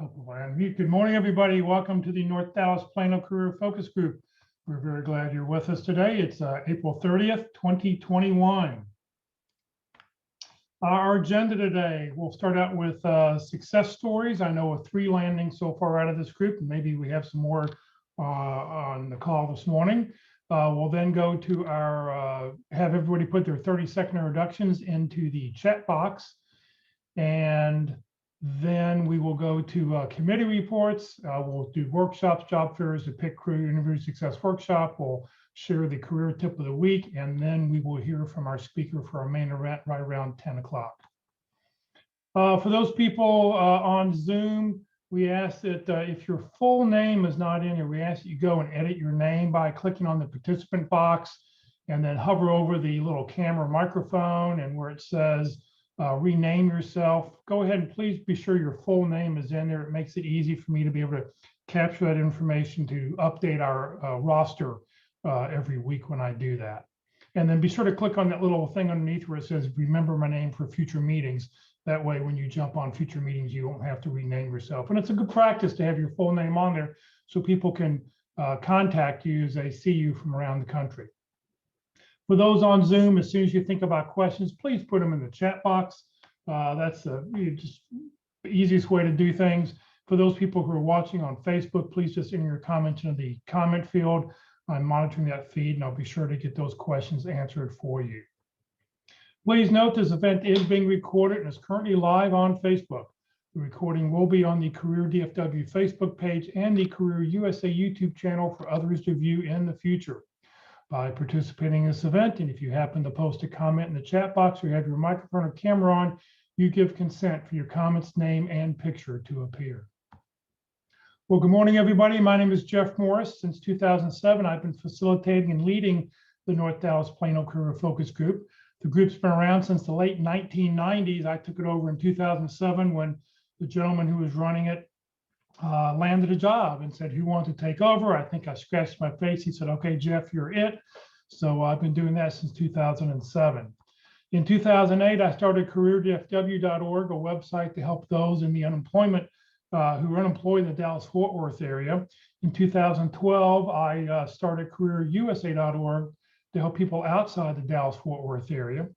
Good morning, everybody. Welcome to the North Dallas Plano Career Focus Group. We're very glad you're with us today. It's April 30th, 2021. Our agenda today, we'll start out with success stories. I know of 3 landings so far out of this group, and maybe we have some more on the call this morning. We'll then go to our, have everybody put their 30-second introductions into the chat box. And then we will go to committee reports. We'll do workshops, job fairs, the Pick Career Interview Success Workshop. We'll share the career tip of the week, and then we will hear from our speaker for our main event right around 10 o'clock. For those people on Zoom, we ask that if your full name is not in here, we ask that you go and edit your name by clicking on the participant box and then hover over the little camera microphone, and where it says rename yourself, go ahead and please be sure your full name is in there. It makes it easy for me to be able to capture that information to update our roster every week when I do that. And then be sure to click on that little thing underneath where it says remember my name for future meetings. That way, when you jump on future meetings, you won't have to rename yourself. And it's a good practice to have your full name on there so people can contact you as they see you from around the country. For those on Zoom, as soon as you think about questions, please put them in the chat box. That's the easiest way to do things. For those people who are watching on Facebook, please just enter your comments into the comment field. I'm monitoring that feed, and I'll be sure to get those questions answered for you. Please note this event is being recorded and is currently live on Facebook. The recording will be on the Career DFW Facebook page and the Career USA YouTube channel for others to view in the future. By participating in this event, and if you happen to post a comment in the chat box or you have your microphone or camera on, you give consent for your comment's name and picture to appear. Well, good morning, everybody. My name is Jeff Morris. Since 2007, I've been facilitating and leading the North Dallas Plano Career Focus Group. The group's been around since the late 1990s. I took it over in 2007 when the gentleman who was running it landed a job and said, who wants to take over? I think I scratched my face. He said, okay, Jeff, you're it. So I've been doing that since 2007. In 2008, I started careerdfw.org, a website to help those in the unemployment who are unemployed in the Dallas-Fort Worth area. In 2012, I started careerusa.org to help people outside the Dallas-Fort Worth area.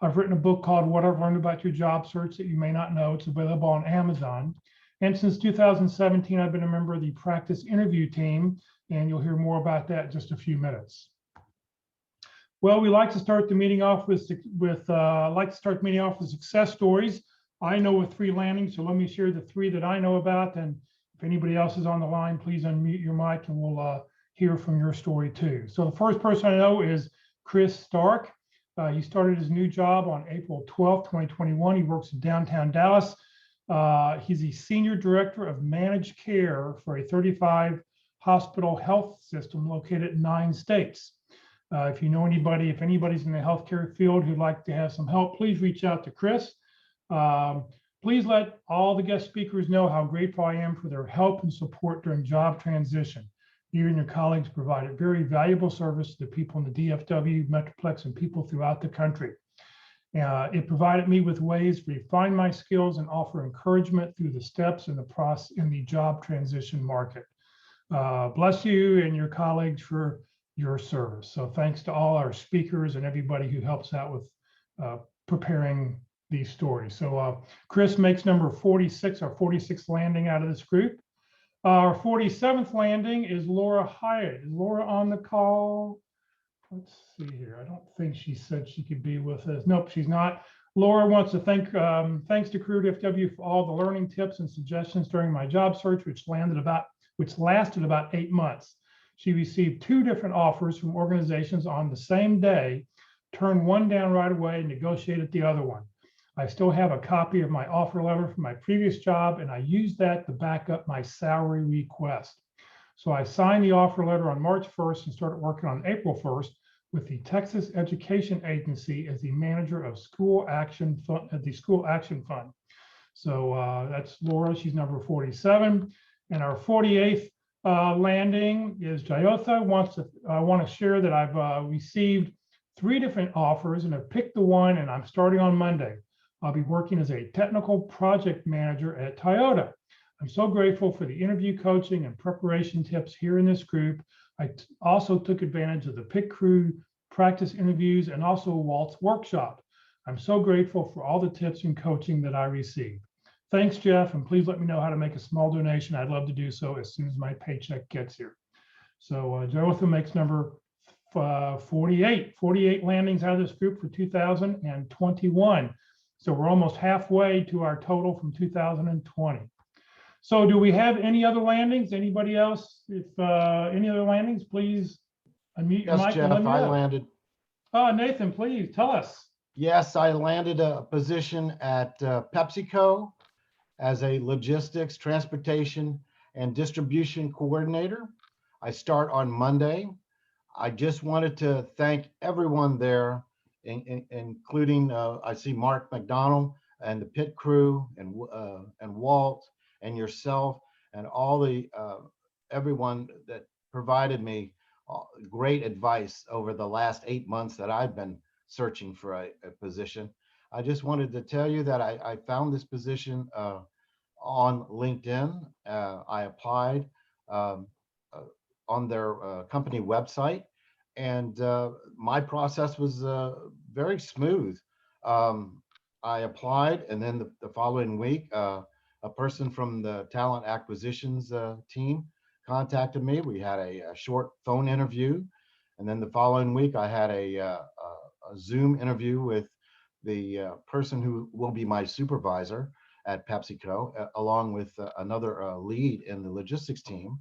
I've written a book called What I've Learned About Your Job Search that you may not know. It's available on Amazon. And since 2017, I've been a member of the practice interview team, and you'll hear more about that in just a few minutes. Well, we like to start the meeting off with success stories. I know of 3 landings, so let me share the 3 that I know about. And if anybody else is on the line, please unmute your mic and we'll hear from your story too. So the first person I know is Chris Stark. He started his new job on April 12th, 2021. He works in downtown Dallas. He's the Senior Director of Managed Care for a 35 hospital health system located in 9 states. If you know anybody, if anybody's in the healthcare field who'd like to have some help, please reach out to Chris. Please let all the guest speakers know how grateful I am for their help and support during job transition. You and your colleagues provided very valuable service to the people in the DFW, Metroplex, and people throughout the country. It provided me with ways to refine my skills and offer encouragement through the steps in the process in the job transition market. Bless you and your colleagues for your service. So thanks to all our speakers and everybody who helps out with preparing these stories. So Chris makes number 46, our 46th landing out of this group. Our 47th landing is Laura Hyatt. Is Laura on the call? Let's see here. I don't think she said she could be with us. Nope, she's not. Laura wants to thanks to Career DFW for all the learning tips and suggestions during my job search, which lasted about 8 months. She received 2 different offers from organizations on the same day, turned one down right away, and negotiated the other one. I still have a copy of my offer letter from my previous job, and I used that to back up my salary request. So I signed the offer letter on March 1st and started working on April 1st with the Texas Education Agency as the manager of School Action Fund at the School Action Fund. So that's Laura. She's number 47, and our 48th landing is Jayotha. I want to share that I've received 3 different offers and have picked the one, and I'm starting on Monday. I'll be working as a technical project manager at Toyota. I'm so grateful for the interview coaching and preparation tips here in this group. I also took advantage of the pit crew practice interviews and also Walt's workshop. I'm so grateful for all the tips and coaching that I received. Thanks, Jeff, and please let me know how to make a small donation. I'd love to do so as soon as my paycheck gets here. So Jotham makes number 48 landings out of this group for 2021. So we're almost halfway to our total from 2020. So do we have any other landings? Anybody else? If any other landings, please unmute your mic. Jeff, I landed. Nathan, please tell us. Yes, I landed a position at PepsiCo as a logistics, transportation, and distribution coordinator. I start on Monday. I just wanted to thank everyone there, including I see Mark McDonald and the pit crew and Walt and yourself and all the everyone that provided me great advice over the last 8 months that I've been searching for a position. I just wanted to tell you that I found this position on LinkedIn. I applied on their company website, and my process was very smooth. I applied, and then the following week, a person from the talent acquisitions team contacted me. We had a short phone interview, and then the following week, I had a Zoom interview with the person who will be my supervisor at PepsiCo, along with another lead in the logistics team.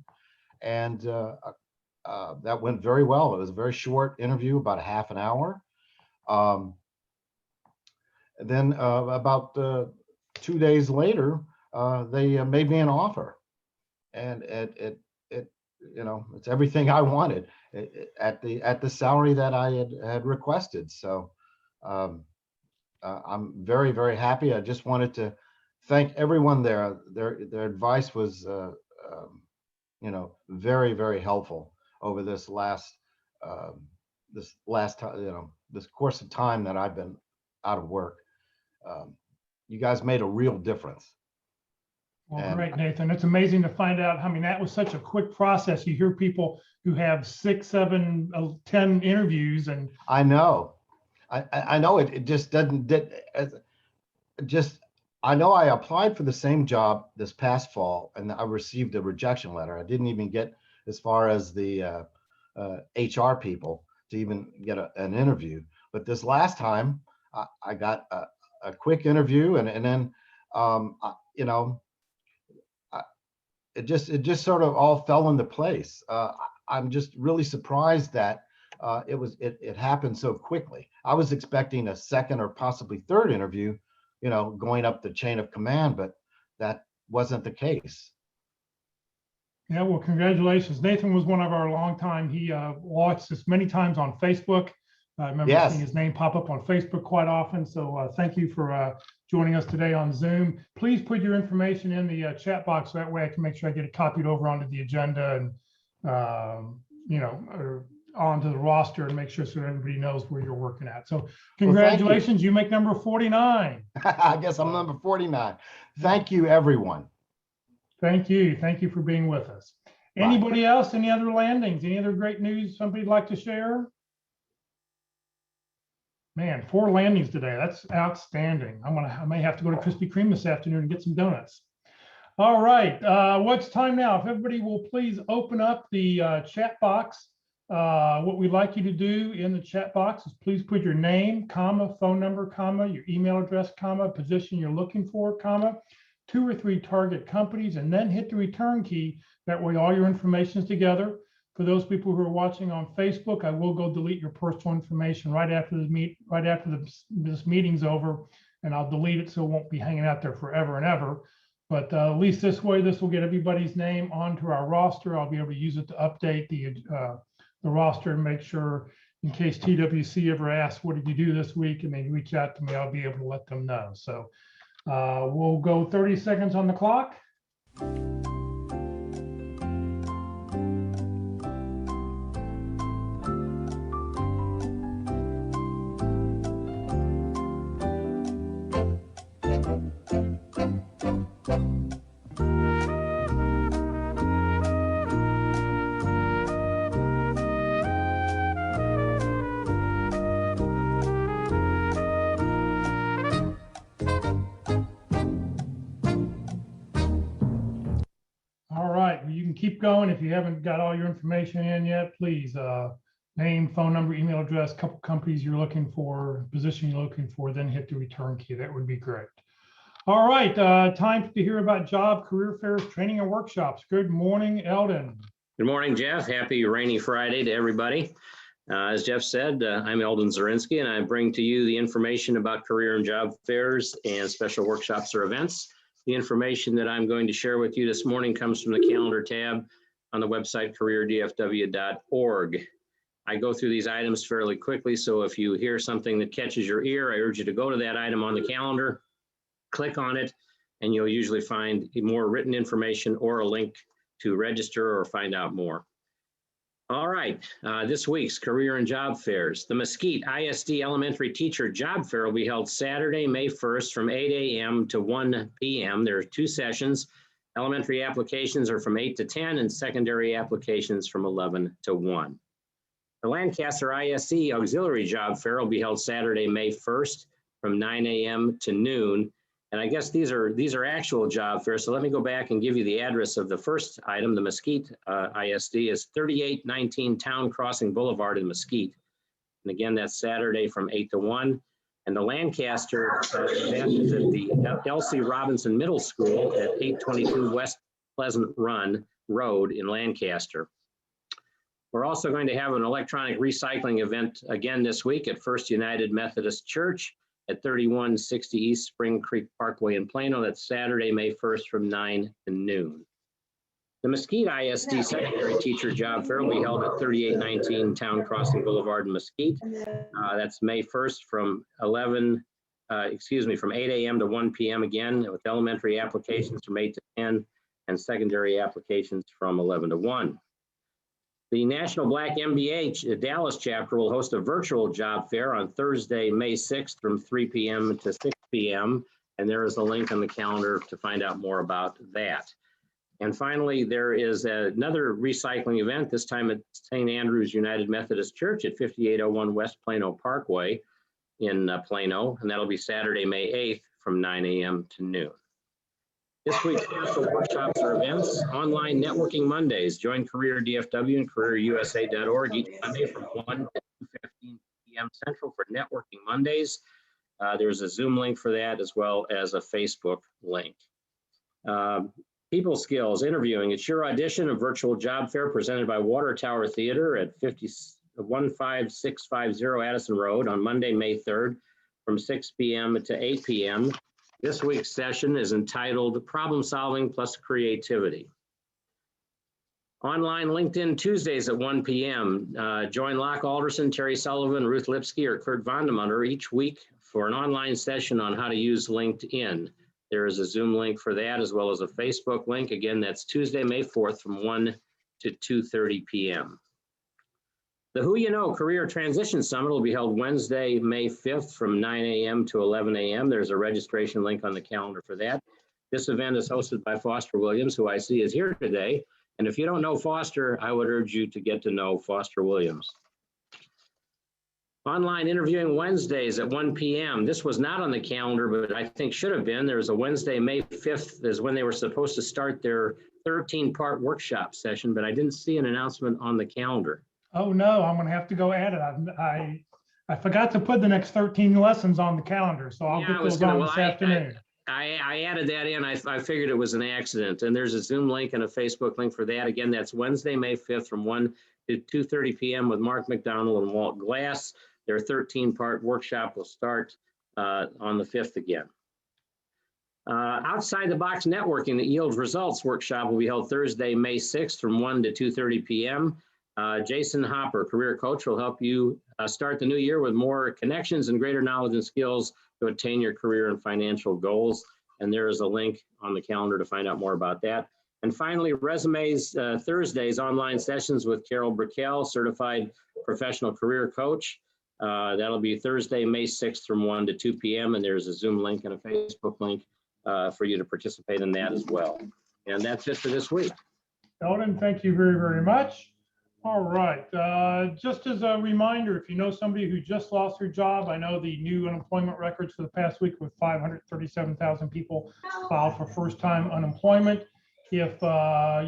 And that went very well. It was a very short interview, about a half an hour. Then about 2 days later, they made me an offer, and it it's everything I wanted at the salary that I had requested. So I'm very, very happy. I just wanted to thank everyone there. Their advice was very, very helpful over this last time, this course of time that I've been out of work. You guys made a real difference. Well, great, Nathan. It's amazing to find out. I mean, that was such a quick process. You hear people who have 6, 7, 10 interviews, and I know, I know it just doesn't. I know I applied for the same job this past fall, and I received a rejection letter. I didn't even get as far as the HR people to even get an interview. But this last time, I got a quick interview, and then it just sort of all fell into place. I'm just really surprised that it happened so quickly. I was expecting a second or possibly third interview, going up the chain of command, but that wasn't the case. Yeah, well, congratulations. Nathan was one of our longtime. He watched us many times on Facebook. I remember seeing his name pop up on Facebook quite often. So thank you for joining us today on Zoom. Please put your information in the chat box. So that way I can make sure I get it copied over onto the agenda and, or onto the roster, and make sure so everybody knows where you're working at. So congratulations, well, you make number 49. I guess I'm number 49. Thank you, everyone. Thank you. Thank you for being with us. Bye. Anybody else? Any other landings? Any other great news somebody'd like to share? Man, 4 landings today. That's outstanding. I may have to go to Krispy Kreme this afternoon and get some donuts. All right. What's time now? If everybody will please open up the chat box. What we'd like you to do in the chat box is please put your name, comma, phone number, comma, your email address, comma, position you're looking for, comma, 2 or 3 target companies, and then hit the return key. That way all your information is together. For those people who are watching on Facebook, I will go delete your personal information right after this meeting's over, and I'll delete it so it won't be hanging out there forever and ever. But at least this way, this will get everybody's name onto our roster. I'll be able to use it to update the roster and make sure, in case TWC ever asks, what did you do this week, and they reach out to me, I'll be able to let them know. So we'll go 30 seconds on the clock. keep going. If you haven't got all your information in yet, please name, phone number, email address, couple companies you're looking for, position you're looking for, then hit the return key. That would be great. All right, time to hear about job, career fairs, training, and workshops. Good morning, Eldon. Good morning, Jeff. Happy rainy Friday to everybody. As Jeff said, I'm Eldon Zarinsky, and I bring to you the information about career and job fairs and special workshops or events. The information that I'm going to share with you this morning comes from the calendar tab on the website careerdfw.org. I go through these items fairly quickly, so if you hear something that catches your ear, I urge you to go to that item on the calendar, click on it, and you'll usually find more written information or a link to register or find out more. All right, this week's career and job fairs. The Mesquite ISD Elementary Teacher Job Fair will be held Saturday, May 1st from 8 a.m. to 1 p.m. There are 2 sessions. Elementary applications are from 8 to 10 and secondary applications from 11 to 1. The Lancaster ISD Auxiliary Job Fair will be held Saturday, May 1st from 9 a.m. to noon. And I guess these are actual job fairs. So let me go back and give you the address of the first item. The Mesquite ISD is 3819 Town Crossing Boulevard in Mesquite. And again, that's Saturday from 8 to 1. And the Lancaster event is at the L.C. Robinson Middle School at 822 West Pleasant Run Road in Lancaster. We're also going to have an electronic recycling event again this week at First United Methodist Church at 3160 East Spring Creek Parkway in Plano. That's Saturday, May 1st from 9 to noon. The Mesquite ISD Secondary Teacher Job Fair will be held at 3819 Town Crossing Boulevard in Mesquite. That's May 1st from 8 a.m. to 1 p.m. again, with elementary applications from 8 to 10 and secondary applications from 11 to 1. The National Black MBA Dallas chapter will host a virtual job fair on Thursday, May 6th from 3 p.m. to 6 p.m. And there is a link on the calendar to find out more about that. And finally, there is another recycling event, this time at St. Andrew's United Methodist Church at 5801 West Plano Parkway in Plano. And that'll be Saturday, May 8th from 9 a.m. to noon. This week's special workshops or events, online networking Mondays. Join Career DFW and careerusa.org each Monday from 1 to 2:15 p.m. Central for networking Mondays. There's a Zoom link for that as well as a Facebook link. People skills, interviewing. It's your audition, a virtual job fair presented by Water Tower Theater at 15650 Addison Road on Monday, May 3rd from 6 p.m. to 8 p.m. This week's session is entitled Problem Solving Plus Creativity. Online LinkedIn Tuesdays at 1 p.m. Join Locke Alderson, Terry Sullivan, Ruth Lipsky, or Kurt Vondemunder each week for an online session on how to use LinkedIn. There is a Zoom link for that as well as a Facebook link. Again, that's Tuesday, May 4th from 1 to 2:30 p.m. The Who You Know Career Transition Summit will be held Wednesday, May 5th from 9 a.m. to 11 a.m. There's a registration link on the calendar for that. This event is hosted by Foster Williams, who I see is here today. And if you don't know Foster, I would urge you to get to know Foster Williams. Online interviewing Wednesdays at 1 p.m. This was not on the calendar, but I think should have been. There's a Wednesday, May 5th is when they were supposed to start their 13-part workshop session, but I didn't see an announcement on the calendar. Oh, no, I'm going to have to go add it. I forgot to put the next 13 lessons on the calendar, so I'll get those on this afternoon. I added that in. I figured it was an accident, and there's a Zoom link and a Facebook link for that. Again, that's Wednesday, May 5th from 1 to 2:30 p.m. with Mark McDonald and Walt Glass. Their 13-part workshop will start on the 5th again. Outside the Box Networking that Yields Results workshop will be held Thursday, May 6th from 1 to 2:30 p.m. Jason Hopper, career coach, will help you start the new year with more connections and greater knowledge and skills to attain your career and financial goals. And there is a link on the calendar to find out more about that. And finally, Resumes Thursdays online sessions with Carol Brickell, certified professional career coach. That'll be Thursday, May 6th from 1 to 2 p.m. And there's a Zoom link and a Facebook link for you to participate in that as well. And that's it for this week. Eldon, thank you very, very much. All right. Just as a reminder, if you know somebody who just lost their job, I know the new unemployment records for the past week with 537,000 people filed for first-time unemployment. If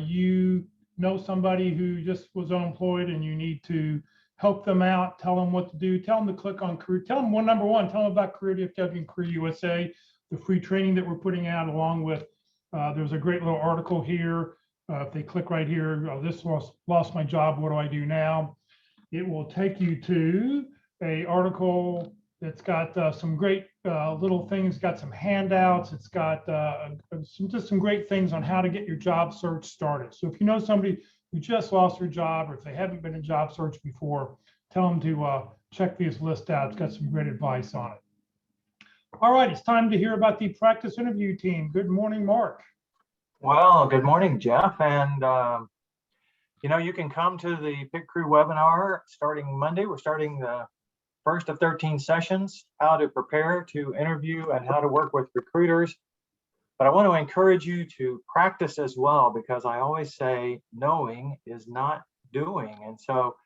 you know somebody who just was unemployed and you need to help them out, tell them what to do, tell them to click on career, tell them number one, tell them about Career DFW and Career USA, the free training that we're putting out along with, there's a great little article here. If they click right here, this lost my job, what do I do now? It will take you to a article that's got some great little things, got some handouts. It's got just some great things on how to get your job search started. So if you know somebody who just lost their job, or if they haven't been in job search before, tell them to check this list out. It's got some great advice on it. All right, it's time to hear about the practice interview team. Good morning, Mark. Well, good morning, Jeff. And, you can come to the Pit Crew webinar starting Monday. We're starting the first of 13 sessions, how to prepare to interview and how to work with recruiters. But I want to encourage you to practice as well, because I always say knowing is not doing. And so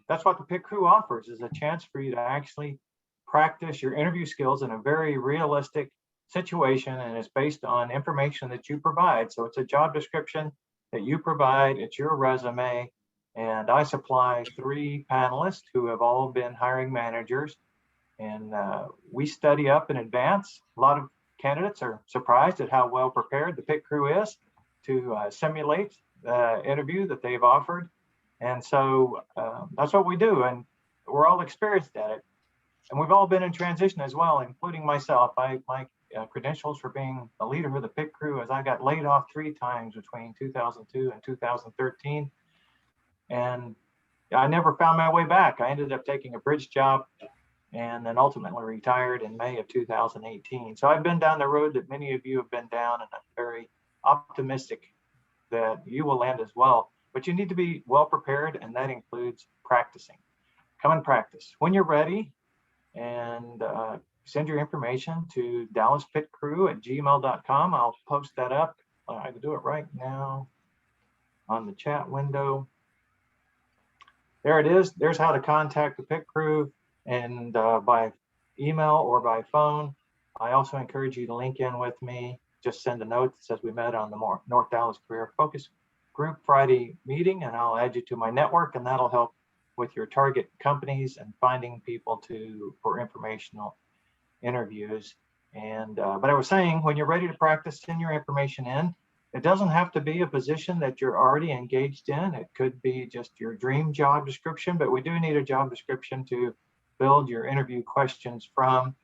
that's what the Pit Crew offers, is a chance for you to actually practice your interview skills in a very realistic situation, and it's based on information that you provide. So it's a job description that you provide, it's your resume, and I supply 3 panelists who have all been hiring managers, and we study up in advance. A lot of candidates are surprised at how well prepared the Pit Crew is to simulate the interview that they've offered. And so that's what we do, and we're all experienced at it. And we've all been in transition as well, including myself. My credentials for being a leader of the Pit Crew is I got laid off 3 times between 2002 and 2013. And I never found my way back. I ended up taking a bridge job and then ultimately retired in May of 2018. So I've been down the road that many of you have been down, and I'm very optimistic that you will land as well. But you need to be well prepared, and that includes practicing. Come and practice. When you're ready, and send your information to dallaspitcrew@gmail.com. I'll post that up. I can do it right now on the chat window. There it is. There's how to contact the Pit Crew, and by email or by phone. I also encourage you to link in with me. Just send a note that says we met on the North Dallas Career Focus Group Friday meeting, and I'll add you to my network, and that'll help with your target companies and finding people for informational interviews. And but I was saying, when you're ready to practice, send your information in. It doesn't have to be a position that you're already engaged in. It could be just your dream job description, but we do need a job description to build your interview questions from.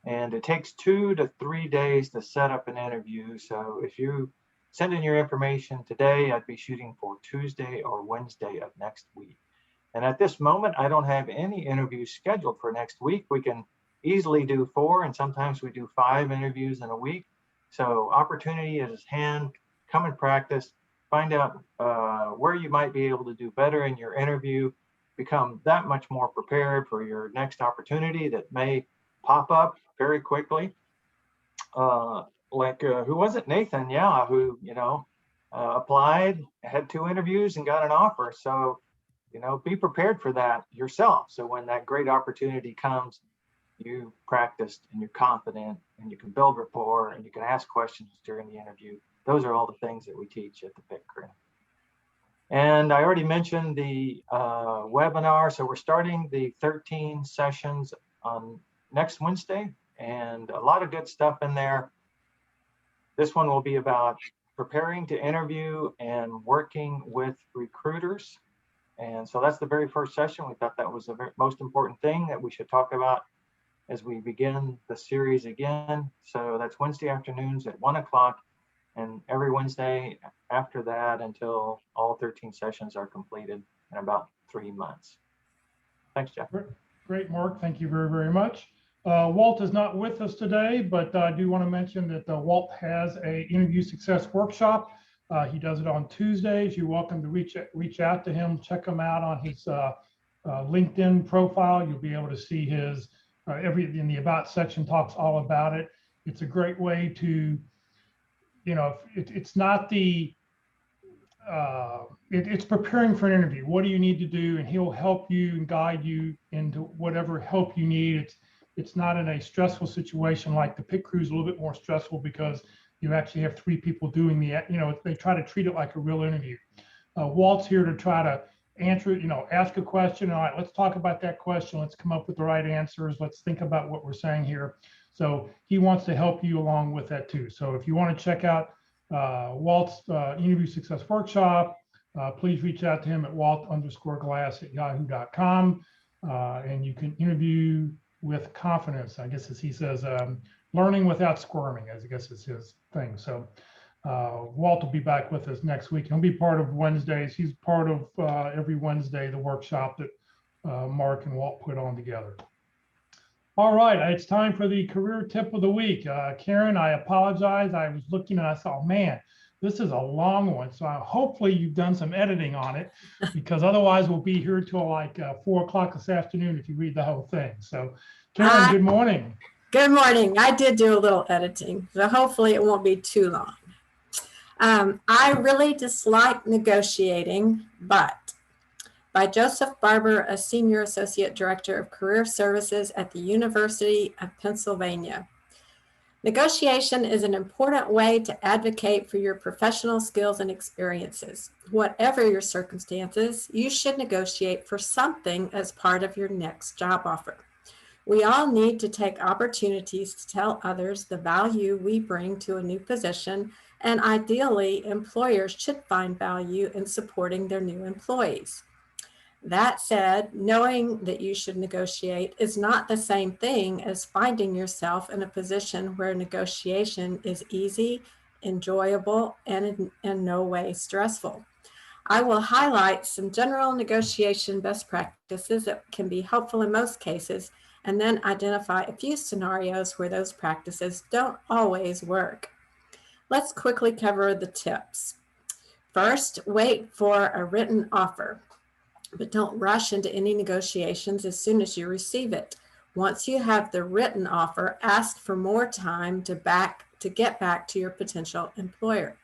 And it takes 2 to 3 days to set up an interview. So if you send in your information today, I'd be shooting for Tuesday or Wednesday of next week. And at this moment, I don't have any interviews scheduled for next week. We can easily do 4, and sometimes we do 5 interviews in a week. So opportunity is at hand. Come and practice. Find out where you might be able to do better in your interview. Become that much more prepared for your next opportunity that may pop up very quickly. Who was it? Nathan, yeah, who applied, had 2 interviews and got an offer. So be prepared for that yourself. So when that great opportunity comes, you practiced and you're confident and you can build rapport and you can ask questions during the interview. Those are all the things that we teach at the Pit Crew. And I already mentioned the webinar. So we're starting the 13 sessions on next Wednesday, and a lot of good stuff in there. This one will be about preparing to interview and working with recruiters. And so that's the very first session. We thought that was the most important thing that we should talk about as we begin the series again. So that's Wednesday afternoons at 1 o'clock, and every Wednesday after that until all 13 sessions are completed in about 3 months. Thanks, Jeff. Great, Mark. Thank you very, very much. Walt is not with us today, but I do want to mention that Walt has a interview success workshop. He does it on Tuesdays. You're welcome to reach out to him, check him out on his LinkedIn profile. You'll be able to see his in the about section talks all about it. It's a great way to, it's not the, it's preparing for an interview. What do you need to do? And he'll help you and guide you into whatever help you need. It's not in a stressful situation like the Pit Crew is a little bit more stressful because you actually have three people doing they try to treat it like a real interview. Walt's here to try to answer, ask a question. All right, let's talk about that question. Let's come up with the right answers. Let's think about what we're saying here. So he wants to help you along with that too. So if you want to check out Walt's interview success workshop, please reach out to him at walt_glass@yahoo.com. And you can interview with confidence, I guess, as he says, learning without squirming, I guess is his thing. So Walt will be back with us next week. He'll be part of Wednesdays. He's part of every Wednesday, the workshop that Mark and Walt put on together. All right, it's time for the career tip of the week. Karen, I apologize. I was looking and I thought, man, this is a long one. So hopefully you've done some editing on it, because otherwise we'll be here till like 4 o'clock this afternoon if you read the whole thing. So Karen, good morning. Good morning. I did do a little editing, so hopefully it won't be too long. I really dislike negotiating, but by Joseph Barber, a Senior Associate Director of Career Services at the University of Pennsylvania. Negotiation is an important way to advocate for your professional skills and experiences. Whatever your circumstances, you should negotiate for something as part of your next job offer. We all need to take opportunities to tell others the value we bring to a new position, and ideally, employers should find value in supporting their new employees. That said, knowing that you should negotiate is not the same thing as finding yourself in a position where negotiation is easy, enjoyable, and in no way stressful. I will highlight some general negotiation best practices that can be helpful in most cases, and then identify a few scenarios where those practices don't always work. Let's quickly cover the tips. First, wait for a written offer, but don't rush into any negotiations as soon as you receive it. Once you have the written offer, ask for more time to get back to your potential employer.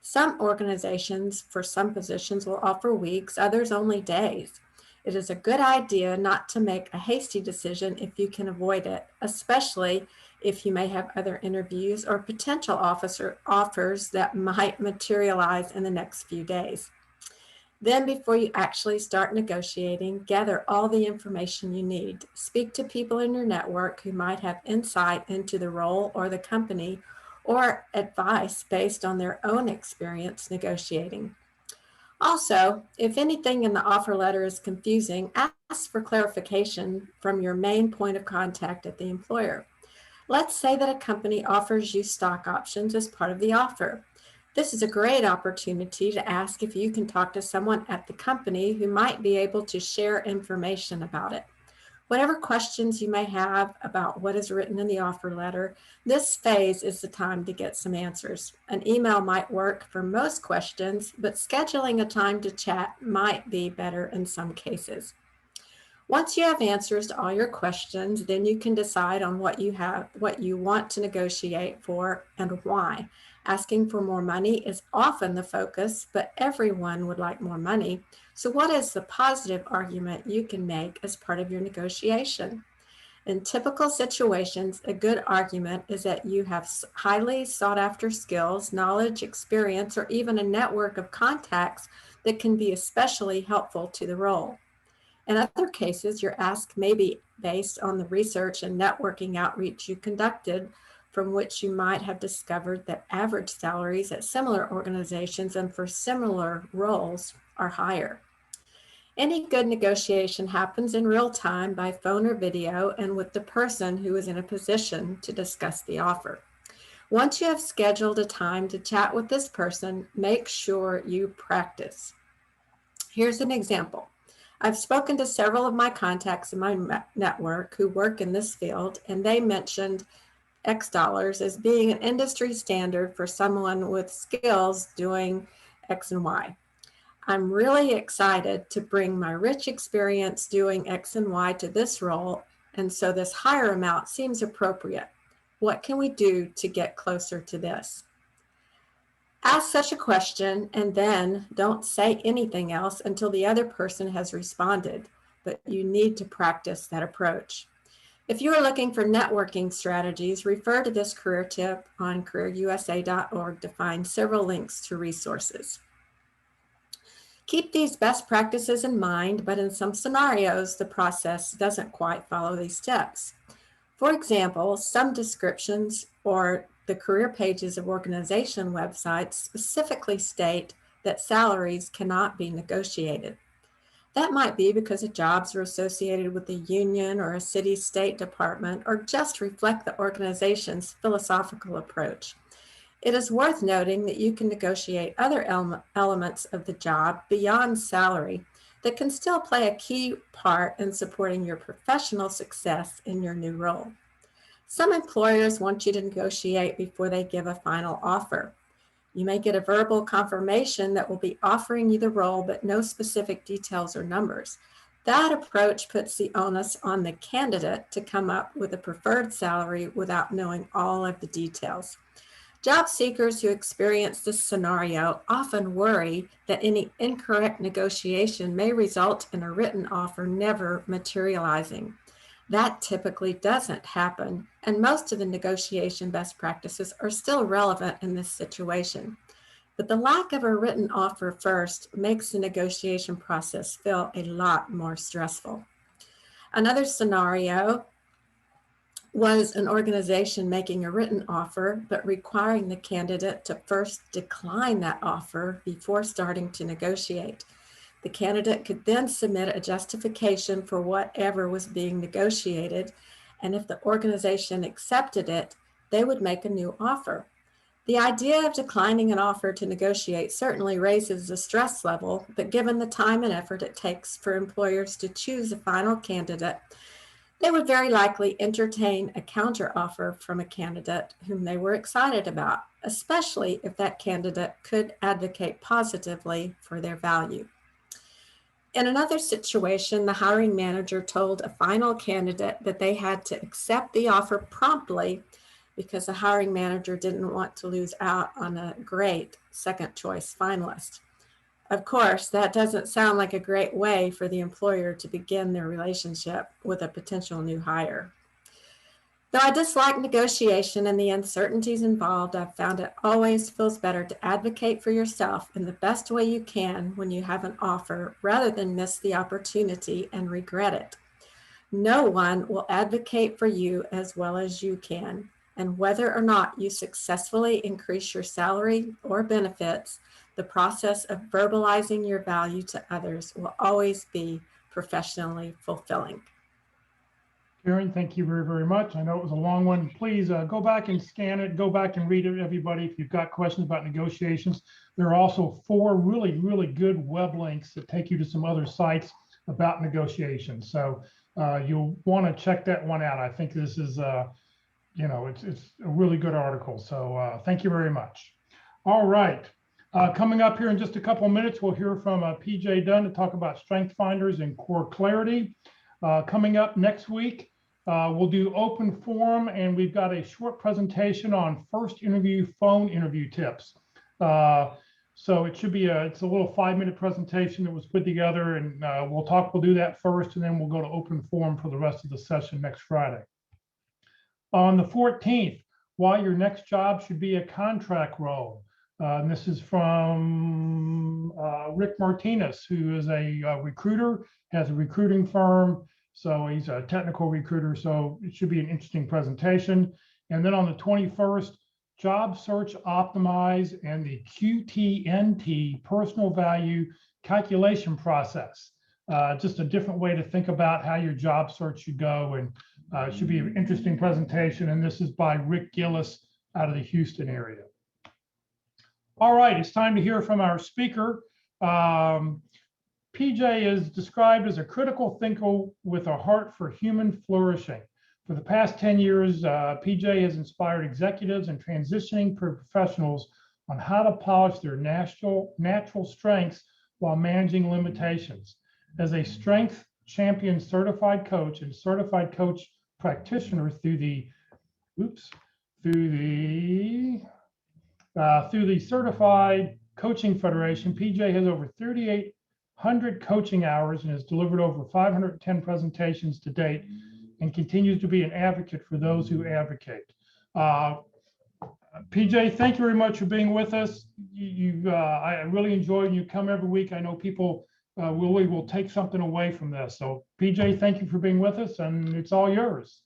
Some organizations for some positions will offer weeks, others only days. It is a good idea not to make a hasty decision if you can avoid it, especially if you may have other interviews or potential offers that might materialize in the next few days. Then, before you actually start negotiating, gather all the information you need. Speak to people in your network who might have insight into the role or the company, or advice based on their own experience negotiating. Also, if anything in the offer letter is confusing, ask for clarification from your main point of contact at the employer. Let's say that a company offers you stock options as part of the offer. This is a great opportunity to ask if you can talk to someone at the company who might be able to share information about it. Whatever questions you may have about what is written in the offer letter, this phase is the time to get some answers. An email might work for most questions, but scheduling a time to chat might be better in some cases. Once you have answers to all your questions, then you can decide on what you want to negotiate for and why. Asking for more money is often the focus, but everyone would like more money. So what is the positive argument you can make as part of your negotiation? In typical situations, a good argument is that you have highly sought after skills, knowledge, experience, or even a network of contacts that can be especially helpful to the role. In other cases, your ask may be based on the research and networking outreach you conducted, from which you might have discovered that average salaries at similar organizations and for similar roles are higher. Any good negotiation happens in real time by phone or video and with the person who is in a position to discuss the offer. Once you have scheduled a time to chat with this person, make sure you practice. Here's an example. I've spoken to several of my contacts in my network who work in this field, and they mentioned X dollars as being an industry standard for someone with skills doing X and Y. I'm really excited to bring my rich experience doing X and Y to this role, and so this higher amount seems appropriate. What can we do to get closer to this? Ask such a question and then don't say anything else until the other person has responded, but you need to practice that approach. If you are looking for networking strategies, refer to this career tip on careerusa.org to find several links to resources. Keep these best practices in mind, but in some scenarios, the process doesn't quite follow these steps. For example, some descriptions or the career pages of organization websites specifically state that salaries cannot be negotiated. That might be because the jobs are associated with a union or a city state department, or just reflect the organization's philosophical approach. It is worth noting that you can negotiate other elements of the job beyond salary that can still play a key part in supporting your professional success in your new role. Some employers want you to negotiate before they give a final offer. You may get a verbal confirmation that will be offering you the role, but no specific details or numbers. That approach puts the onus on the candidate to come up with a preferred salary without knowing all of the details. Job seekers who experience this scenario often worry that any incorrect negotiation may result in a written offer never materializing. That typically doesn't happen, and most of the negotiation best practices are still relevant in this situation. But the lack of a written offer first makes the negotiation process feel a lot more stressful. Another scenario was an organization making a written offer, but requiring the candidate to first decline that offer before starting to negotiate. The candidate could then submit a justification for whatever was being negotiated, and if the organization accepted it, they would make a new offer. The idea of declining an offer to negotiate certainly raises the stress level, but given the time and effort it takes for employers to choose a final candidate, they would very likely entertain a counteroffer from a candidate whom they were excited about, especially if that candidate could advocate positively for their value. In another situation, the hiring manager told a final candidate that they had to accept the offer promptly because the hiring manager didn't want to lose out on a great second choice finalist. Of course, that doesn't sound like a great way for the employer to begin their relationship with a potential new hire. Though I dislike negotiation and the uncertainties involved, I've found it always feels better to advocate for yourself in the best way you can when you have an offer, rather than miss the opportunity and regret it. No one will advocate for you as well as you can, and whether or not you successfully increase your salary or benefits, the process of verbalizing your value to others will always be professionally fulfilling. Karen, thank you very, very much. I know it was a long one. Please go back and scan it. Go back and read it, everybody. If you've got questions about negotiations, there are also 4 really, really good web links that take you to some other sites about negotiations. So you'll want to check that one out. I think this is, it's a really good article. So thank you very much. All right. Coming up here in just a couple of minutes, we'll hear from PJ Dunn to talk about strength finders and core clarity. Coming up next week, we'll do open forum, and we've got a short presentation on first interview phone interview tips. So it should be it's a little 5-minute presentation that was put together, and we'll do that first, and then we'll go to open forum for the rest of the session next Friday. On the 14th, why your next job should be a contract role. And this is from Rick Martinez, who is a recruiter, has a recruiting firm. So he's a technical recruiter. So it should be an interesting presentation. And then on the 21st, job search optimize and the QTNT personal value calculation process. Just a different way to think about how your job search should go. And it should be an interesting presentation. And this is by Rick Gillis out of the Houston area. All right, it's time to hear from our speaker. PJ is described as a critical thinker with a heart for human flourishing. For the past 10 years, PJ has inspired executives and transitioning professionals on how to polish their natural strengths while managing limitations. As a strength champion certified coach and certified coach practitioner through the Certified Coaching Federation, PJ has over 3,800 coaching hours and has delivered over 510 presentations to date and continues to be an advocate for those who advocate. PJ, thank you very much for being with us. I really enjoyed you come every week. I know people really will take something away from this. So PJ, thank you for being with us, and it's all yours.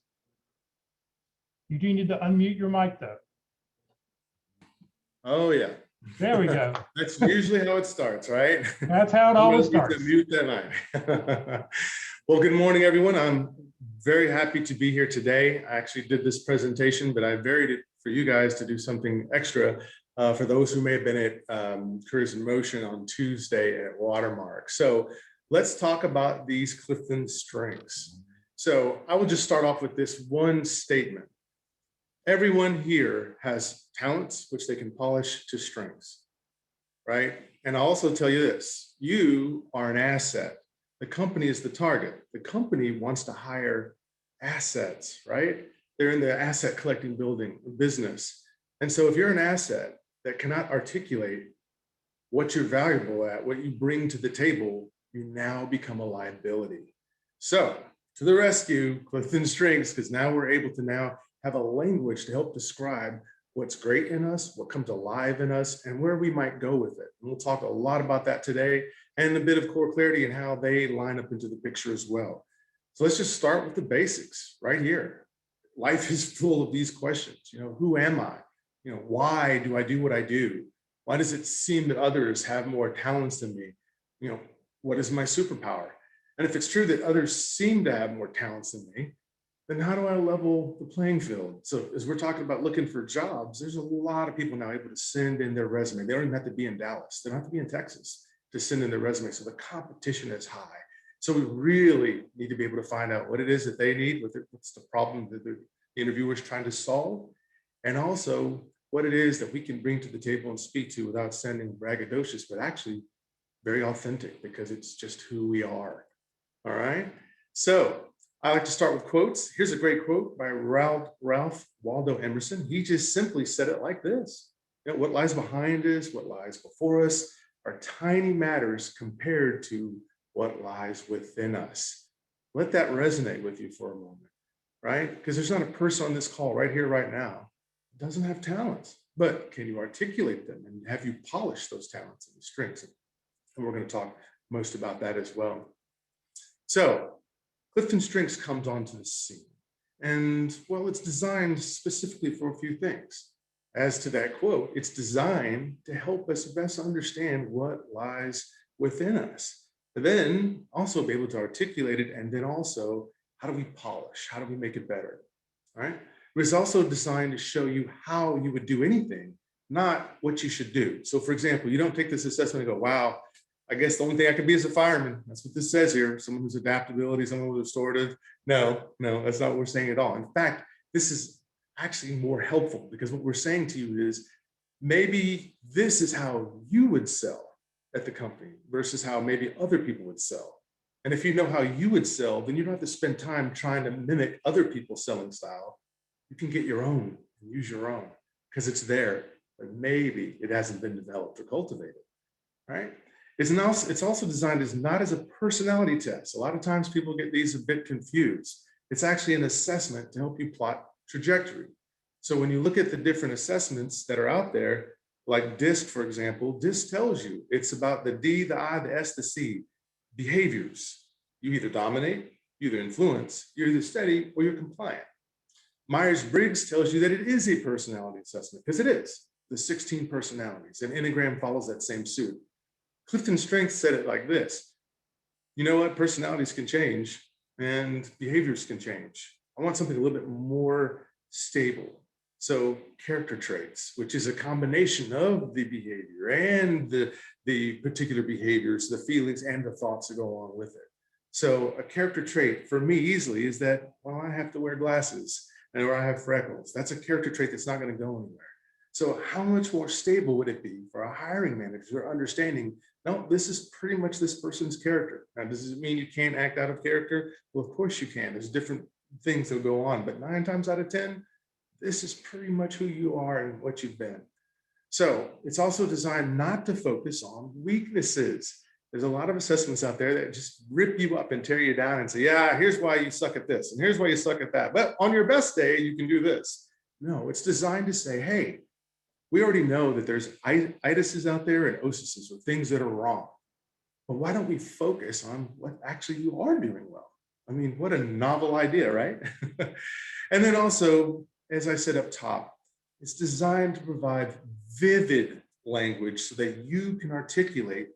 You do need to unmute your mic though. Oh yeah. There we go. That's usually how it starts, right? That's how it always You need to starts. mute that mic. Well, good morning, everyone. I'm very happy to be here today. I actually did this presentation, but I varied it for you guys to do something extra for those who may have been at Careers in Motion on Tuesday at Watermark. So let's talk about these Clifton Strengths. So I will just start off with this one statement. Everyone here has talents which they can polish to strengths, right? And I'll also tell you this, you are an asset. The company is the target. The company wants to hire assets, right? They're in the asset collecting business. And so if you're an asset that cannot articulate what you're valuable at, what you bring to the table, you now become a liability. So to the rescue, Clifton Strengths, because now we're able to now have a language to help describe what's great in us, what comes alive in us, and where we might go with it. And we'll talk a lot about that today, and a bit of core clarity and how they line up into the picture as well. So let's just start with the basics right here. Life is full of these questions. You know, who am I? You know, why do I do what I do? Why does it seem that others have more talents than me? You know, what is my superpower? And if it's true that others seem to have more talents than me, then how do I level the playing field? So as we're talking about looking for jobs, there's a lot of people now able to send in their resume. They don't even have to be in Dallas. They don't have to be in Texas to send in their resume. So the competition is high. So we really need to be able to find out what it is that they need, what's the problem that the interviewer is trying to solve, and also what it is that we can bring to the table and speak to without sounding braggadocious, but actually very authentic, because it's just who we are. All right. So I like to start with quotes. Here's a great quote by Ralph Waldo Emerson. He just simply said it like this. You know, what lies behind us, what lies before us are tiny matters compared to what lies within us. Let that resonate with you for a moment, right? Because there's not a person on this call right here, right now, who doesn't have talents, but can you articulate them and have you polish those talents and strengths? And we're going to talk most about that as well. So Clifton Strengths comes onto the scene, and well, it's designed specifically for a few things. As to that quote, it's designed to help us best understand what lies within us, but then also be able to articulate it, and then also how do we polish, how do we make it better, right? It was also designed to show you how you would do anything, not what you should do. So for example, you don't take this assessment and go, wow, I guess the only thing I could be is a fireman. That's what this says here. Someone who's adaptability, someone who's restorative. No, that's not what we're saying at all. In fact, this is actually more helpful, because what we're saying to you is maybe this is how you would sell at the company versus how maybe other people would sell. And if you know how you would sell, then you don't have to spend time trying to mimic other people's selling style. You can get your own and use your own, because it's there, but maybe it hasn't been developed or cultivated, right? It's also designed as not as a personality test. A lot of times people get these a bit confused. It's actually an assessment to help you plot trajectory. So when you look at the different assessments that are out there, like DISC, for example, DISC tells you it's about the D, the I, the S, the C, behaviors. You either dominate, you either influence, you're either steady, or you're compliant. Myers-Briggs tells you that it is a personality assessment, because it is, the 16 personalities, and Enneagram follows that same suit. Clifton Strengths said it like this. You know what? Personalities can change and behaviors can change. I want something a little bit more stable. So character traits, which is a combination of the behavior and the particular behaviors, the feelings and the thoughts that go along with it. So a character trait for me easily is that, well, I have to wear glasses or I have freckles. That's a character trait that's not going to go anywhere. So how much more stable would it be for a hiring manager understanding, no, this is pretty much this person's character. Now, does it mean you can't act out of character? Well, of course you can. There's different things that go on, but 9 times out of 10, this is pretty much who you are and what you've been. So it's also designed not to focus on weaknesses. there's a lot of assessments out there that just rip you up and tear you down and say, yeah, here's why you suck at this, and here's why you suck at that. But on your best day, you can do this. No, it's designed to say, hey, we already know that there's itises out there and osises, or things that are wrong. But why don't we focus on what actually you are doing well? I mean, what a novel idea, right? And then also, as I said up top, it's designed to provide vivid language so that you can articulate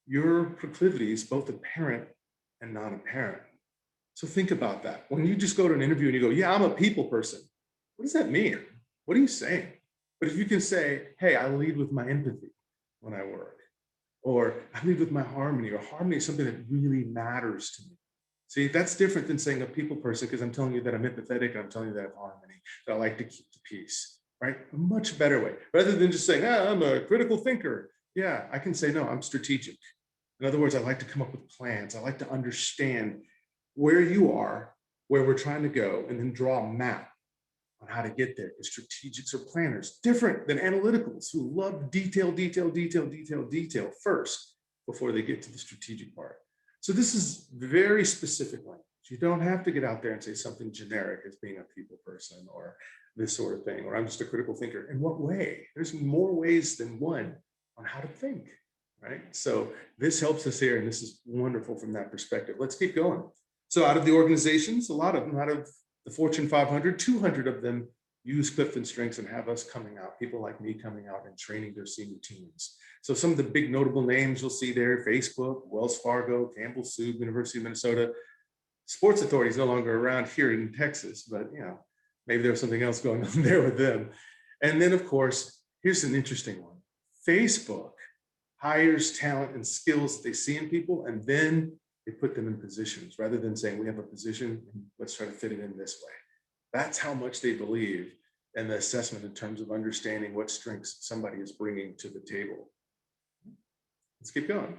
your proclivities, both apparent and non-apparent. So think about that. When you just go to an interview and you go, yeah, I'm a people person. What does that mean? What are you saying? But if you can say, hey, I lead with my empathy when I work, or I lead with my harmony, or harmony is something that really matters to me. See, that's different than saying a people person, because I'm telling you that I'm empathetic, I'm telling you that I have harmony, that I like to keep the peace, right? A much better way, rather than just saying, I'm a critical thinker. Yeah, I can say, no, I'm strategic. In other words, I like to come up with plans. I like to understand where you are, where we're trying to go, and then draw a map on how to get there. Because strategics are planners, different than analyticals who love detail first before they get to the strategic part. So this is very specific language. You don't have to get out there and say something generic as being a people person or this sort of thing, or I'm just a critical thinker. In what way? There's more ways than one on how to think, right? So this helps us here, and this is wonderful from that perspective. Let's keep going. So out of the organizations, a lot of them, out of the Fortune 500, 200 of them use Clifton Strengths and have us coming out, people like me coming out and training their senior teams. So some of the big notable names you'll see there: Facebook, Wells Fargo, Campbell Soup, University of Minnesota. Sports Authority is no longer around here in Texas, but maybe there was something else going on there with them. And then, of course, here's an interesting one. Facebook hires talent and skills that they see in people, and then they put them in positions rather than saying, we have a position, and let's try to fit it in this way. That's how much they believe in the assessment in terms of understanding what strengths somebody is bringing to the table. Let's keep going.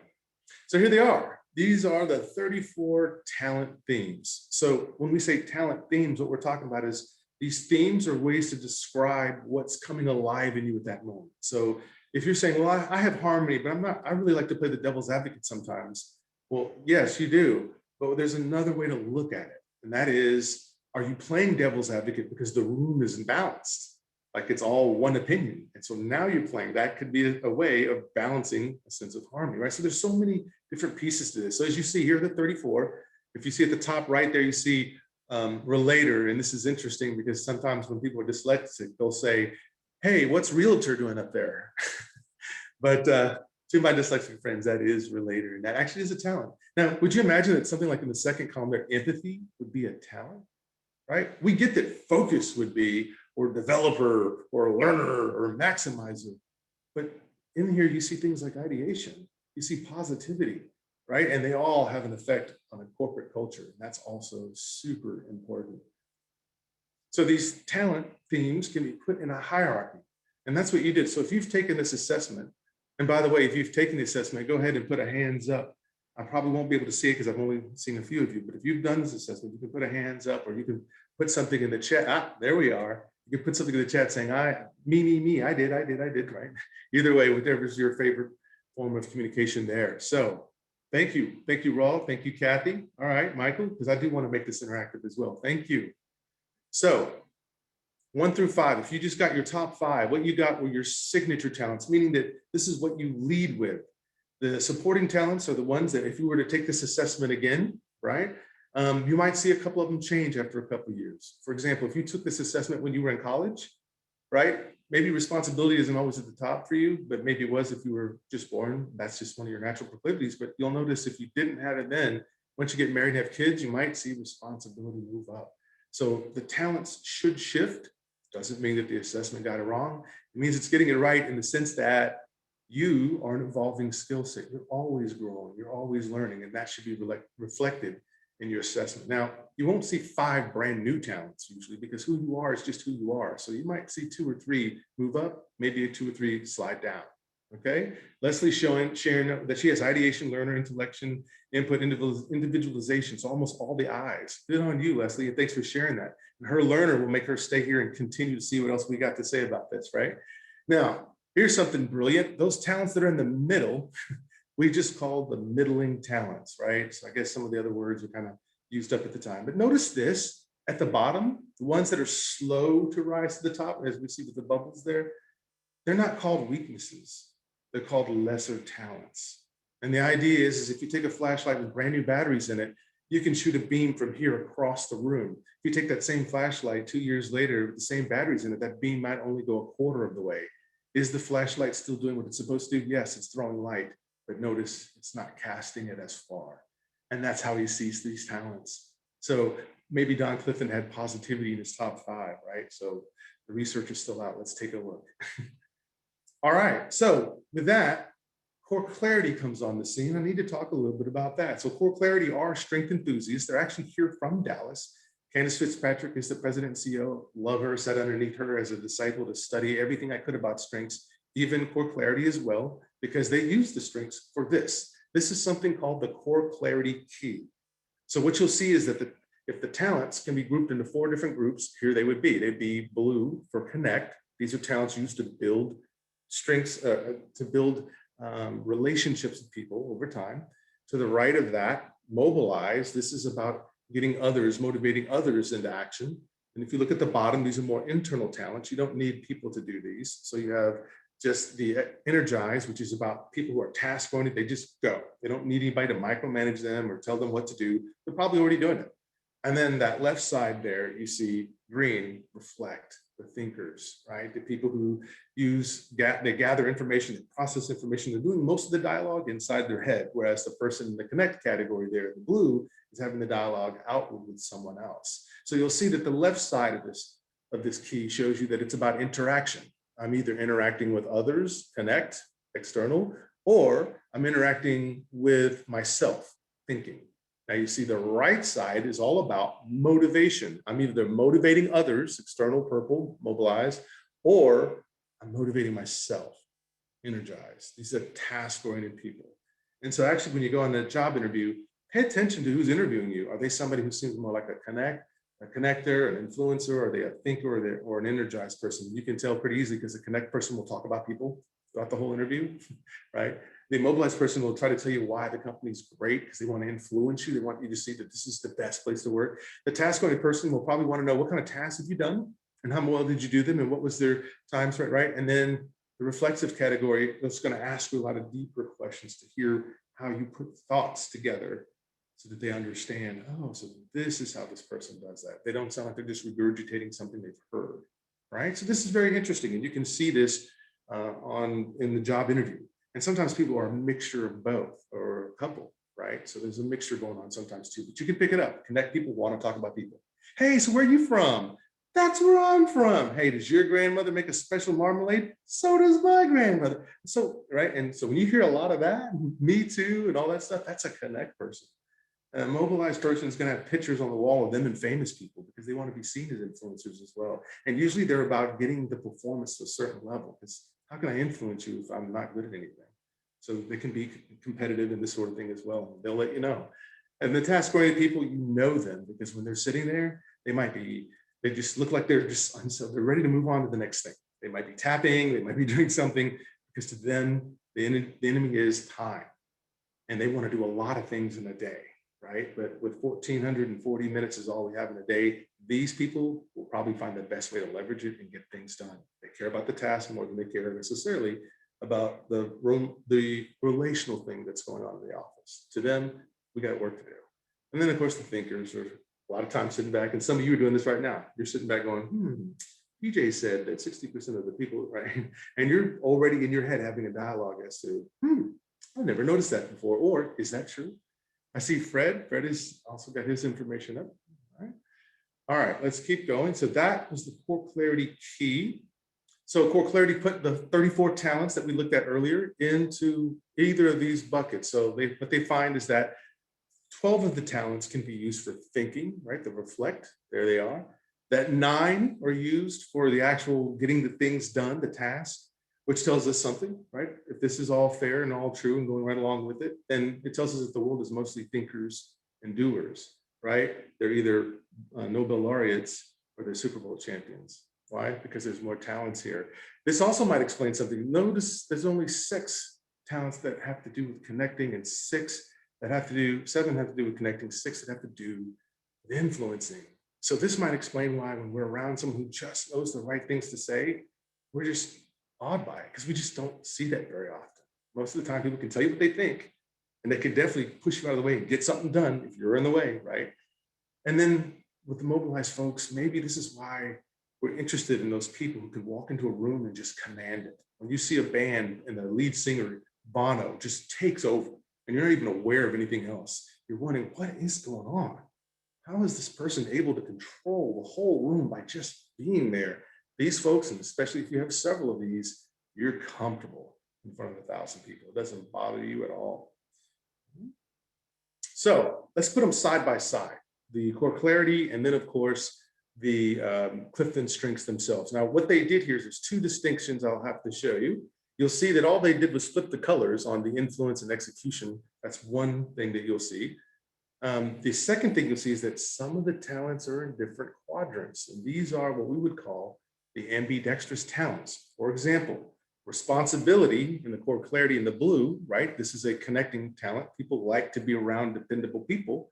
So here they are. These are the 34 talent themes. So when we say talent themes, what we're talking about is these themes are ways to describe what's coming alive in you at that moment. So if you're saying, well, I have harmony, but I really like to play the devil's advocate sometimes. Well, yes, you do, but there's another way to look at it. And that is, are you playing devil's advocate because the room isn't balanced? Like it's all one opinion. And so now you're playing, that could be a way of balancing a sense of harmony, right? So there's so many different pieces to this. So as you see here, the 34, if you see at the top right there, you see relator. And this is interesting because sometimes when people are dyslexic, they'll say, hey, what's realtor doing up there? But to my dyslexic friends, that is relator. And that actually is a talent. Now, would you imagine that something like in the second column there, empathy would be a talent, right? We get that focus would be, or developer, or learner, or maximizer. But in here, you see things like ideation, you see positivity, right? And they all have an effect on a corporate culture. And that's also super important. So these talent themes can be put in a hierarchy. And that's what you did. So if you've taken this assessment, and by the way, if you've taken the assessment, go ahead and put a hands up. I probably won't be able to see it because I've only seen a few of you, but if you've done this assessment, you can put a hands up, or you can put something in the chat. There we are. You can put something in the chat saying, me, I did, right? Either way, whatever's your favorite form of communication there. So thank you, Raul. Thank you, Kathy. All right, Michael, because I do want to make this interactive as well. Thank you. So 1 through 5, if you just got your top 5, what you got were your signature talents, meaning that this is what you lead with. The supporting talents are the ones that if you were to take this assessment again, right, you might see a couple of them change after a couple of years. For example, if you took this assessment when you were in college, right, maybe responsibility isn't always at the top for you, but maybe it was if you were just born. That's just one of your natural proclivities. But you'll notice if you didn't have it then, once you get married and have kids, you might see responsibility move up. So the talents should shift. Doesn't mean that the assessment got it wrong. It means it's getting it right in the sense that you are an evolving skill set. You're always growing, you're always learning, and that should be reflected in your assessment. Now, you won't see 5 brand new talents usually, because who you are is just who you are. So you might see 2 or 3 move up, maybe 2 or 3 slide down. Okay, Leslie's sharing that she has ideation, learner, intellection, input, individualization. So almost all the I's. Good on you, Leslie, and thanks for sharing that. And her learner will make her stay here and continue to see what else we got to say about this, right? Now, here's something brilliant. Those talents that are in the middle, we just call the middling talents, right? So I guess some of the other words are kind of used up at the time. But notice this at the bottom, the ones that are slow to rise to the top, as we see with the bubbles there, they're not called weaknesses. They're called lesser talents. And the idea is if you take a flashlight with brand new batteries in it, you can shoot a beam from here across the room. If you take that same flashlight 2 years later with the same batteries in it, that beam might only go a quarter of the way. Is the flashlight still doing what it's supposed to do? Yes, it's throwing light, but notice it's not casting it as far. And that's how he sees these talents. So maybe Don Clifton had positivity in his top 5, right? So the research is still out. Let's take a look. All right, so with that, Core Clarity comes on the scene. I need to talk a little bit about that. So Core Clarity are strength enthusiasts. They're actually here from Dallas. Candace Fitzpatrick is the president and CEO. Love her, sat underneath her as a disciple to study everything I could about strengths, even Core Clarity as well, because they use the strengths for this. This is something called the Core Clarity Key. So what you'll see is that if the talents can be grouped into 4 different groups, here they would be. They'd be blue for connect. These are talents used to build strengths, to build relationships with people over time. To the right of that, mobilize. This is about getting others, motivating others into action. And if you look at the bottom, these are more internal talents. You don't need people to do these. So you have just the energize, which is about people who are task oriented. They just go. They don't need anybody to micromanage them or tell them what to do. They're probably already doing it. And then that left side there, you see green, reflect, the thinkers, right? The people who they gather information, they process information. They're doing most of the dialogue inside their head, whereas the person in the connect category there, the blue, is having the dialogue outward with someone else. So you'll see that the left side of this key shows you that it's about interaction. I'm either interacting with others, connect, external, or I'm interacting with myself, thinking. Now you see the right side is all about motivation. I'm either motivating others, external, purple, mobilize, or I'm motivating myself, energize. These are task-oriented people. And so actually when you go on a job interview, pay attention to who's interviewing you. Are they somebody who seems more like a connector, an influencer? Are they a thinker or an energized person? You can tell pretty easily because the connect person will talk about people throughout the whole interview, right? The mobilized person will try to tell you why the company's great because they want to influence you. They want you to see that this is the best place to work. The task-oriented person will probably want to know what kind of tasks have you done and how well did you do them and what was their time spent, right? And then the reflexive category that's going to ask you a lot of deeper questions to hear how you put thoughts together so that they understand, oh, so this is how this person does that. They don't sound like they're just regurgitating something they've heard, right? So this is very interesting. And you can see this in the job interview. And sometimes people are a mixture of both or a couple, right? So there's a mixture going on sometimes too, but you can pick it up. Connect people want to talk about people. Hey, so where are you from? That's where I'm from. Hey, does your grandmother make a special marmalade? So does my grandmother. So, right. And so when you hear a lot of that, me too, and all that stuff, that's a connect person. A mobilized person is going to have pictures on the wall of them and famous people because they want to be seen as influencers as well. And usually they're about getting the performance to a certain level. Because how can I influence you if I'm not good at anything? So they can be competitive in this sort of thing as well. They'll let you know. And the task-oriented people, you know them because when they're sitting there, they just look like they're ready to move on to the next thing. They might be tapping, they might be doing something because to them, the enemy is time. And they want to do a lot of things in a day, right? But with 1,440 minutes is all we have in a day, these people will probably find the best way to leverage it and get things done. They care about the task more than they care necessarily about the relational thing that's going on in the office. To them, we got work to do. And then of course the thinkers are a lot of times sitting back, and some of you are doing this right now. You're sitting back going, PJ said that 60% of the people, right? And you're already in your head having a dialogue as to, I've never noticed that before, or is that true? I see Fred. Fred has also got his information up. All right, let's keep going. So that was the Core Clarity key. So Core Clarity put the 34 talents that we looked at earlier into either of these buckets. So what they find is that 12 of the talents can be used for thinking, right? The reflect, there they are. That 9 are used for the actual getting the things done, the task, which tells us something, right? If this is all fair and all true and going right along with it, then it tells us that the world is mostly thinkers and doers, right? They're either Nobel laureates or they're Super Bowl champions. Why? Because there's more talents here. This also might explain something. Notice there's only 6 talents that have to do with connecting, and 7 have to do with connecting, 6 that have to do with influencing. So this might explain why when we're around someone who just knows the right things to say, we're just awed by it because we just don't see that very often. Most of the time, people can tell you what they think, and they can definitely push you out of the way and get something done if you're in the way, right? And then with the mobilized folks, maybe this is why we're interested in those people who can walk into a room and just command it. When you see a band and the lead singer, Bono, just takes over and you're not even aware of anything else, you're wondering, what is going on? How is this person able to control the whole room by just being there? These folks, and especially if you have several of these, you're comfortable in front of 1,000 people. It doesn't bother you at all. So let's put them side by side. The core clarity, and then of course, the Clifton Strengths themselves. Now, what they did here is there's 2 distinctions I'll have to show you. You'll see that all they did was flip the colors on the influence and execution. That's one thing that you'll see. The second thing you'll see is that some of the talents are in different quadrants, and these are what we would call the ambidextrous talents. For example, responsibility in the core clarity in the blue, right? This is a connecting talent. People like to be around dependable people.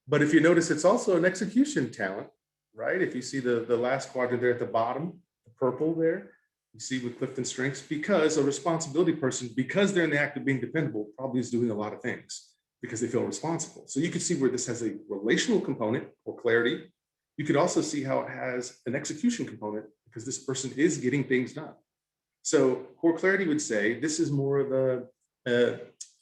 But if you notice, it's also an execution talent, right? If you see the last quadrant there at the bottom, the purple there, you see with Clifton Strengths, because a responsibility person, because they're in the act of being dependable, probably is doing a lot of things because they feel responsible. So you can see where this has a relational component or clarity. You could also see how it has an execution component because this person is getting things done. So core clarity would say this is more of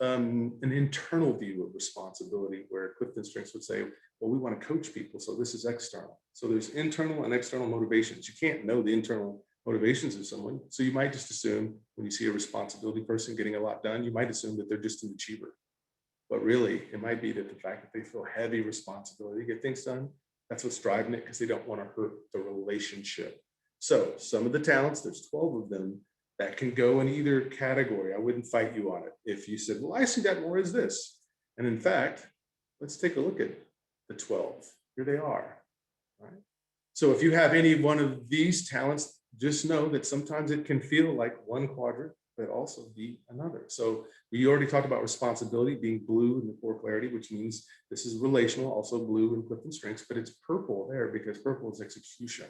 an internal view of responsibility, where Clifton Strengths would say, well, we want to coach people, so this is external. So there's internal and external motivations. You can't know the internal motivations of someone, so you might just assume when you see a responsibility person getting a lot done, you might assume that they're just an achiever. But really, it might be that the fact that they feel heavy responsibility to get things done, that's what's driving it, because they don't want to hurt the relationship. So some of the talents, there's 12 of them, that can go in either category. I wouldn't fight you on it. If you said, well, I see that more as this. And in fact, let's take a look at the 12. Here they are, right? So if you have any one of these talents, just know that sometimes it can feel like one quadrant, but also be another. So we already talked about responsibility being blue in the core clarity, which means this is relational, also blue in Clifton Strengths, but it's purple there because purple is execution,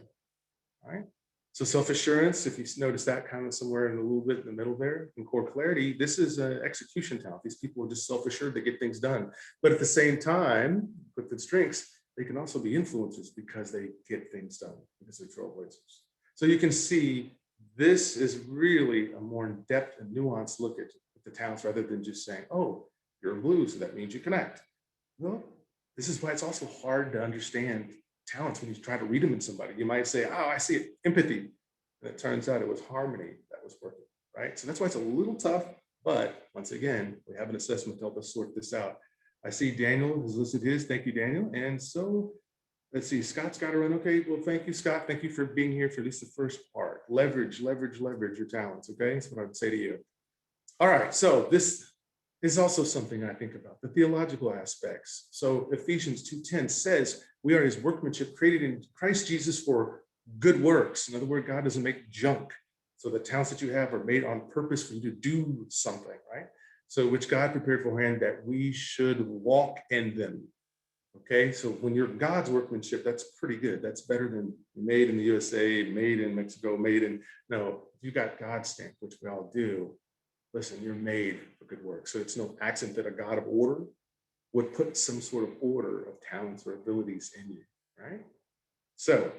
right? So self-assurance, if you notice that kind of somewhere in a little bit in the middle there, in core clarity, this is an execution talent. These people are just self-assured to get things done. But at the same time, with the strengths, they can also be influencers because they get things done, because they're trailblazers. So you can see this is really a more in-depth and nuanced look at the talents, rather than just saying, oh, you're blue, so that means you connect. Well, this is why it's also hard to understand talents when you try to read them in somebody. You might say, oh, I see it, empathy. And it turns out it was harmony that was working, right? So that's why it's a little tough, but once again, we have an assessment to help us sort this out. I see Daniel has listed his, thank you, Daniel. And so let's see, Scott's got to run. Okay, well, thank you, Scott. Thank you for being here for at least the first part. Leverage your talents, okay? That's what I would say to you. All right, so this is also something I think about, the theological aspects. So Ephesians 2:10 says, we are his workmanship created in Christ Jesus for good works. In other words, God doesn't make junk. So the talents that you have are made on purpose for you to do something, right? So which God prepared beforehand that we should walk in them. Okay, so when you're God's workmanship, that's pretty good. That's better than made in the USA, made in Mexico, made in, no, if you got God's stamp, which we all do, listen, you're made for good work. So it's no accident that a God of order would put some sort of order of talents or abilities in you, right? So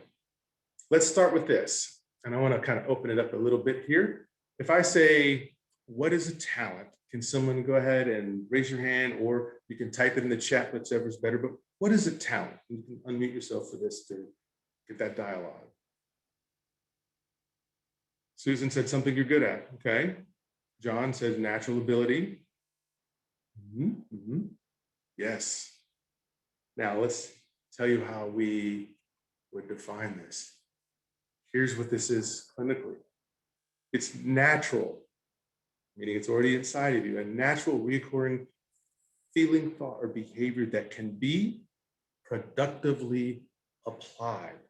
let's start with this. And I want to kind of open it up a little bit here. If I say, what is a talent? Can someone go ahead and raise your hand, or you can type it in the chat, whichever's better. But what is a talent? You can unmute yourself for this to get that dialogue. Susan said something you're good at. Okay. John says natural ability. Yes. Now let's tell you how we would define this. Here's what this is clinically. It's natural, meaning it's already inside of you, a natural recurring feeling, thought, or behavior that can be productively applied.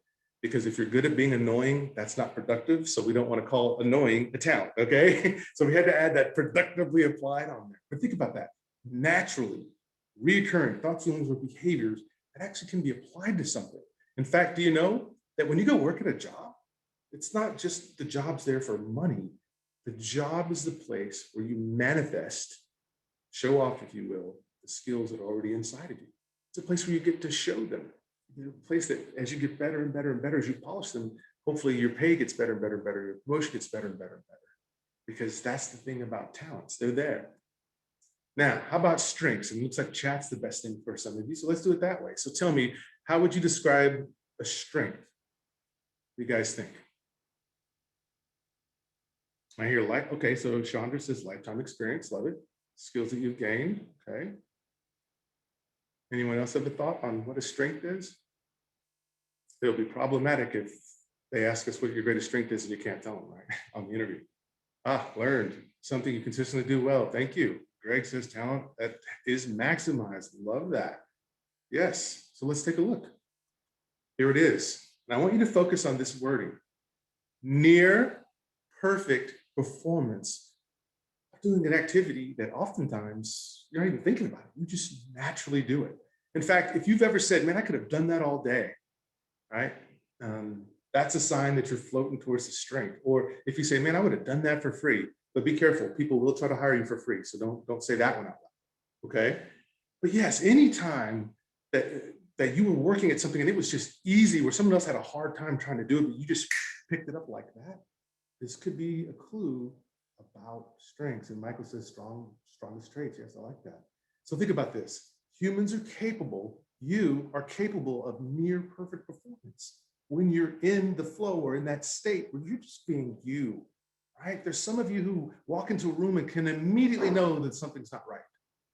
Because if you're good at being annoying, that's not productive. So we don't want to call annoying a talent, okay? So we had to add that productively applied on there. But think about that. Naturally, recurring thoughts, feelings, or behaviors that actually can be applied to something. In fact, do you know that when you go work at a job, it's not just the job's there for money. The job is the place where you manifest, show off, if you will, the skills that are already inside of you. It's a place where you get to show them. It's a place that as you get better and better and better, as you polish them, hopefully your pay gets better and better and better, your promotion gets better and better and better. Because that's the thing about talents, they're there. Now, how about strengths? And it looks like chat's the best thing for some of you, so let's do it that way. So tell me, how would you describe a strength? What do you guys think? I hear like, okay, so Chandra says lifetime experience, love it. Skills that you've gained, okay. Anyone else have a thought on what a strength is? It'll be problematic if they ask us what your greatest strength is and you can't tell them, right, on the interview. Learned, something you consistently do well, thank you. Greg says talent that is maximized, love that. Yes, so let's take a look. Here it is. And I want you to focus on this wording. Near perfect performance of doing an activity that oftentimes you're not even thinking about it. You just naturally do it. In fact, if you've ever said, man, I could have done that all day, right? That's a sign that you're floating towards the strength. Or if you say, man, I would have done that for free, but be careful, people will try to hire you for free. So don't say that one out loud, okay? But yes, anytime that you were working at something and it was just easy, where someone else had a hard time trying to do it, but you just picked it up like that, this could be a clue about strengths. And Michael says strongest traits. Yes, I like that. So think about this. Humans are capable, you are capable of near perfect performance when you're in the flow or in that state where you're just being you, right? There's some of you who walk into a room and can immediately know that something's not right,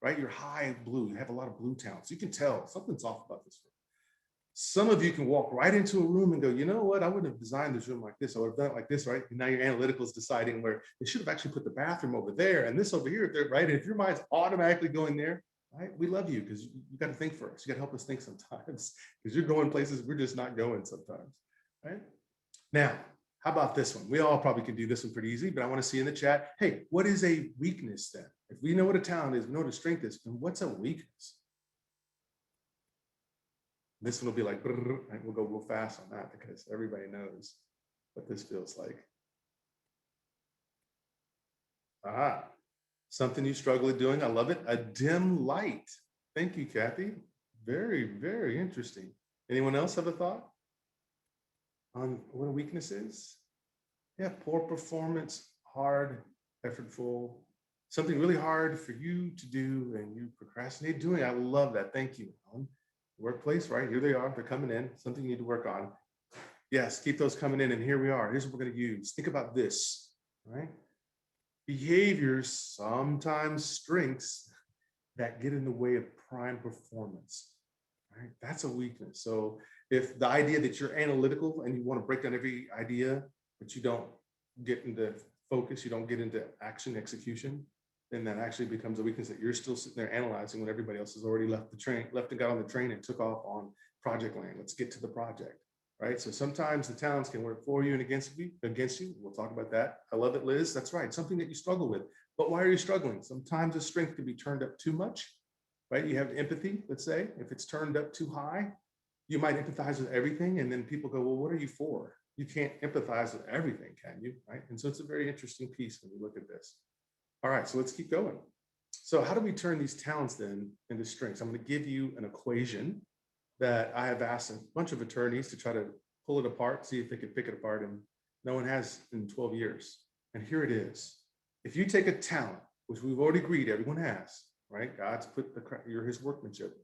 right? You're high blue, you have a lot of blue talents. You can tell something's off about this room. Some of you can walk right into a room and go, you know what? I wouldn't have designed this room like this. I would have done it like this, right? And now your analytical is deciding where they should have actually put the bathroom over there and this over here, right? And if your mind's automatically going there, right? We love you because you got to think for us. You got to help us think sometimes because you're going places we're just not going sometimes, right? Now, how about this one? We all probably can do this one pretty easy, but I want to see in the chat, hey, what is a weakness then? If we know what a talent is, we know what a strength is, then what's a weakness? This one will be like, and we'll go real fast on that because everybody knows what this feels like. Something you struggle with doing. I love it. A dim light. Thank you, Kathy. Very, very interesting. Anyone else have a thought on what a weakness is? Yeah, poor performance, hard, effortful, something really hard for you to do and you procrastinate doing. I love that. Thank you. Workplace, right? Here they are. They're coming in. Something you need to work on. Yes, keep those coming in. And here we are. Here's what we're going to use. Think about this, right? Behaviors, sometimes strengths that get in the way of prime performance, right? That's a weakness. So if the idea that you're analytical and you want to break down every idea, but you don't get into focus, you don't get into action execution, then that actually becomes a weakness that you're still sitting there analyzing when everybody else has already left and got on the train and took off on project land. Let's get to the project, right? So sometimes the talents can work for you and against you. We'll talk about that. I love it, Liz. That's right. Something that you struggle with. But why are you struggling? Sometimes a strength can be turned up too much, right? You have empathy, let's say. If it's turned up too high, you might empathize with everything. And then people go, well, what are you for? You can't empathize with everything, can you? Right? And so it's a very interesting piece when you look at this. All right, so let's keep going. So how do we turn these talents then into strengths? I'm going to give you an equation that I have asked a bunch of attorneys to try to pull it apart, see if they can pick it apart, and no one has in 12 years. And here it is. If you take a talent, which we've already agreed everyone has, right? God's put you're his workmanship.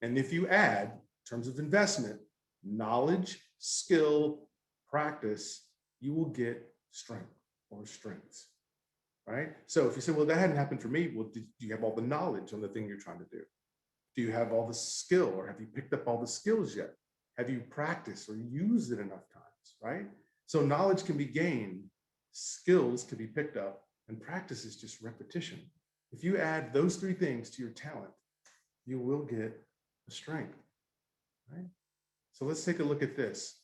And if you add, in terms of investment, knowledge, skill, practice, you will get strength or strengths. Right? So if you say, well, that hadn't happened for me, well, do you have all the knowledge on the thing you're trying to do? Do you have all the skill, or have you picked up all the skills yet? Have you practiced or used it enough times, right? So knowledge can be gained, skills can be picked up, and practice is just repetition. If you add those three things to your talent, you will get a strength, right? So let's take a look at this.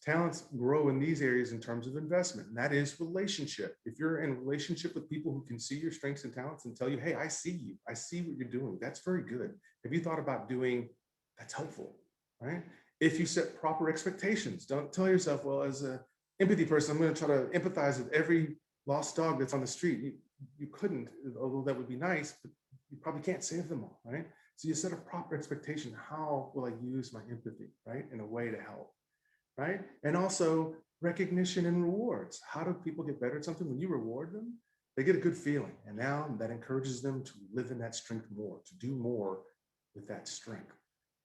Talents grow in these areas in terms of investment, and that is relationship. If you're in relationship with people who can see your strengths and talents and tell you, hey, I see you, I see what you're doing, that's very good. Have you thought about doing, that's helpful, right? If you set proper expectations, don't tell yourself, well, as an empathy person, I'm going to try to empathize with every lost dog that's on the street. You couldn't, although that would be nice, but you probably can't save them all, right? So you set a proper expectation. How will I use my empathy, right, in a way to help? Right? And also recognition and rewards. How do people get better at something? When you reward them, they get a good feeling. And now that encourages them to live in that strength more, to do more with that strength,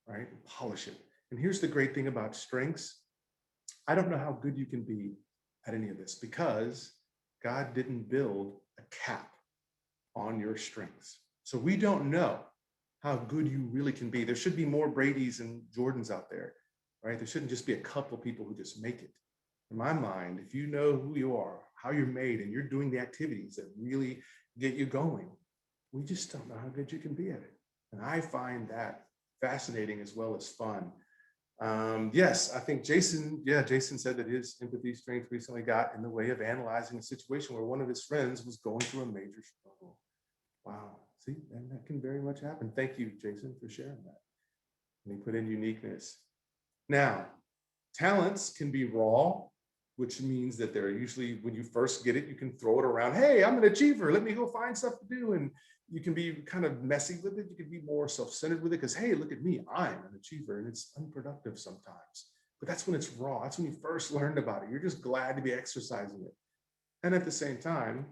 right? And polish it. And here's the great thing about strengths. I don't know how good you can be at any of this because God didn't build a cap on your strengths. So we don't know how good you really can be. There should be more Bradys and Jordans out there. Right? There shouldn't just be a couple people who just make it. In my mind, if you know who you are, how you're made, and you're doing the activities that really get you going, we just don't know how good you can be at it. And I find that fascinating as well as fun. Yes, I think Jason said that his empathy strength recently got in the way of analyzing a situation where one of his friends was going through a major struggle. Wow, see, and that can very much happen. Thank you, Jason, for sharing that. And he put in uniqueness. Now, talents can be raw, which means that they're usually, when you first get it, you can throw it around. Hey, I'm an achiever. Let me go find stuff to do. And you can be kind of messy with it. You can be more self-centered with it because, hey, look at me. I'm an achiever. And it's unproductive sometimes. But that's when it's raw. That's when you first learned about it. You're just glad to be exercising it. And at the same time,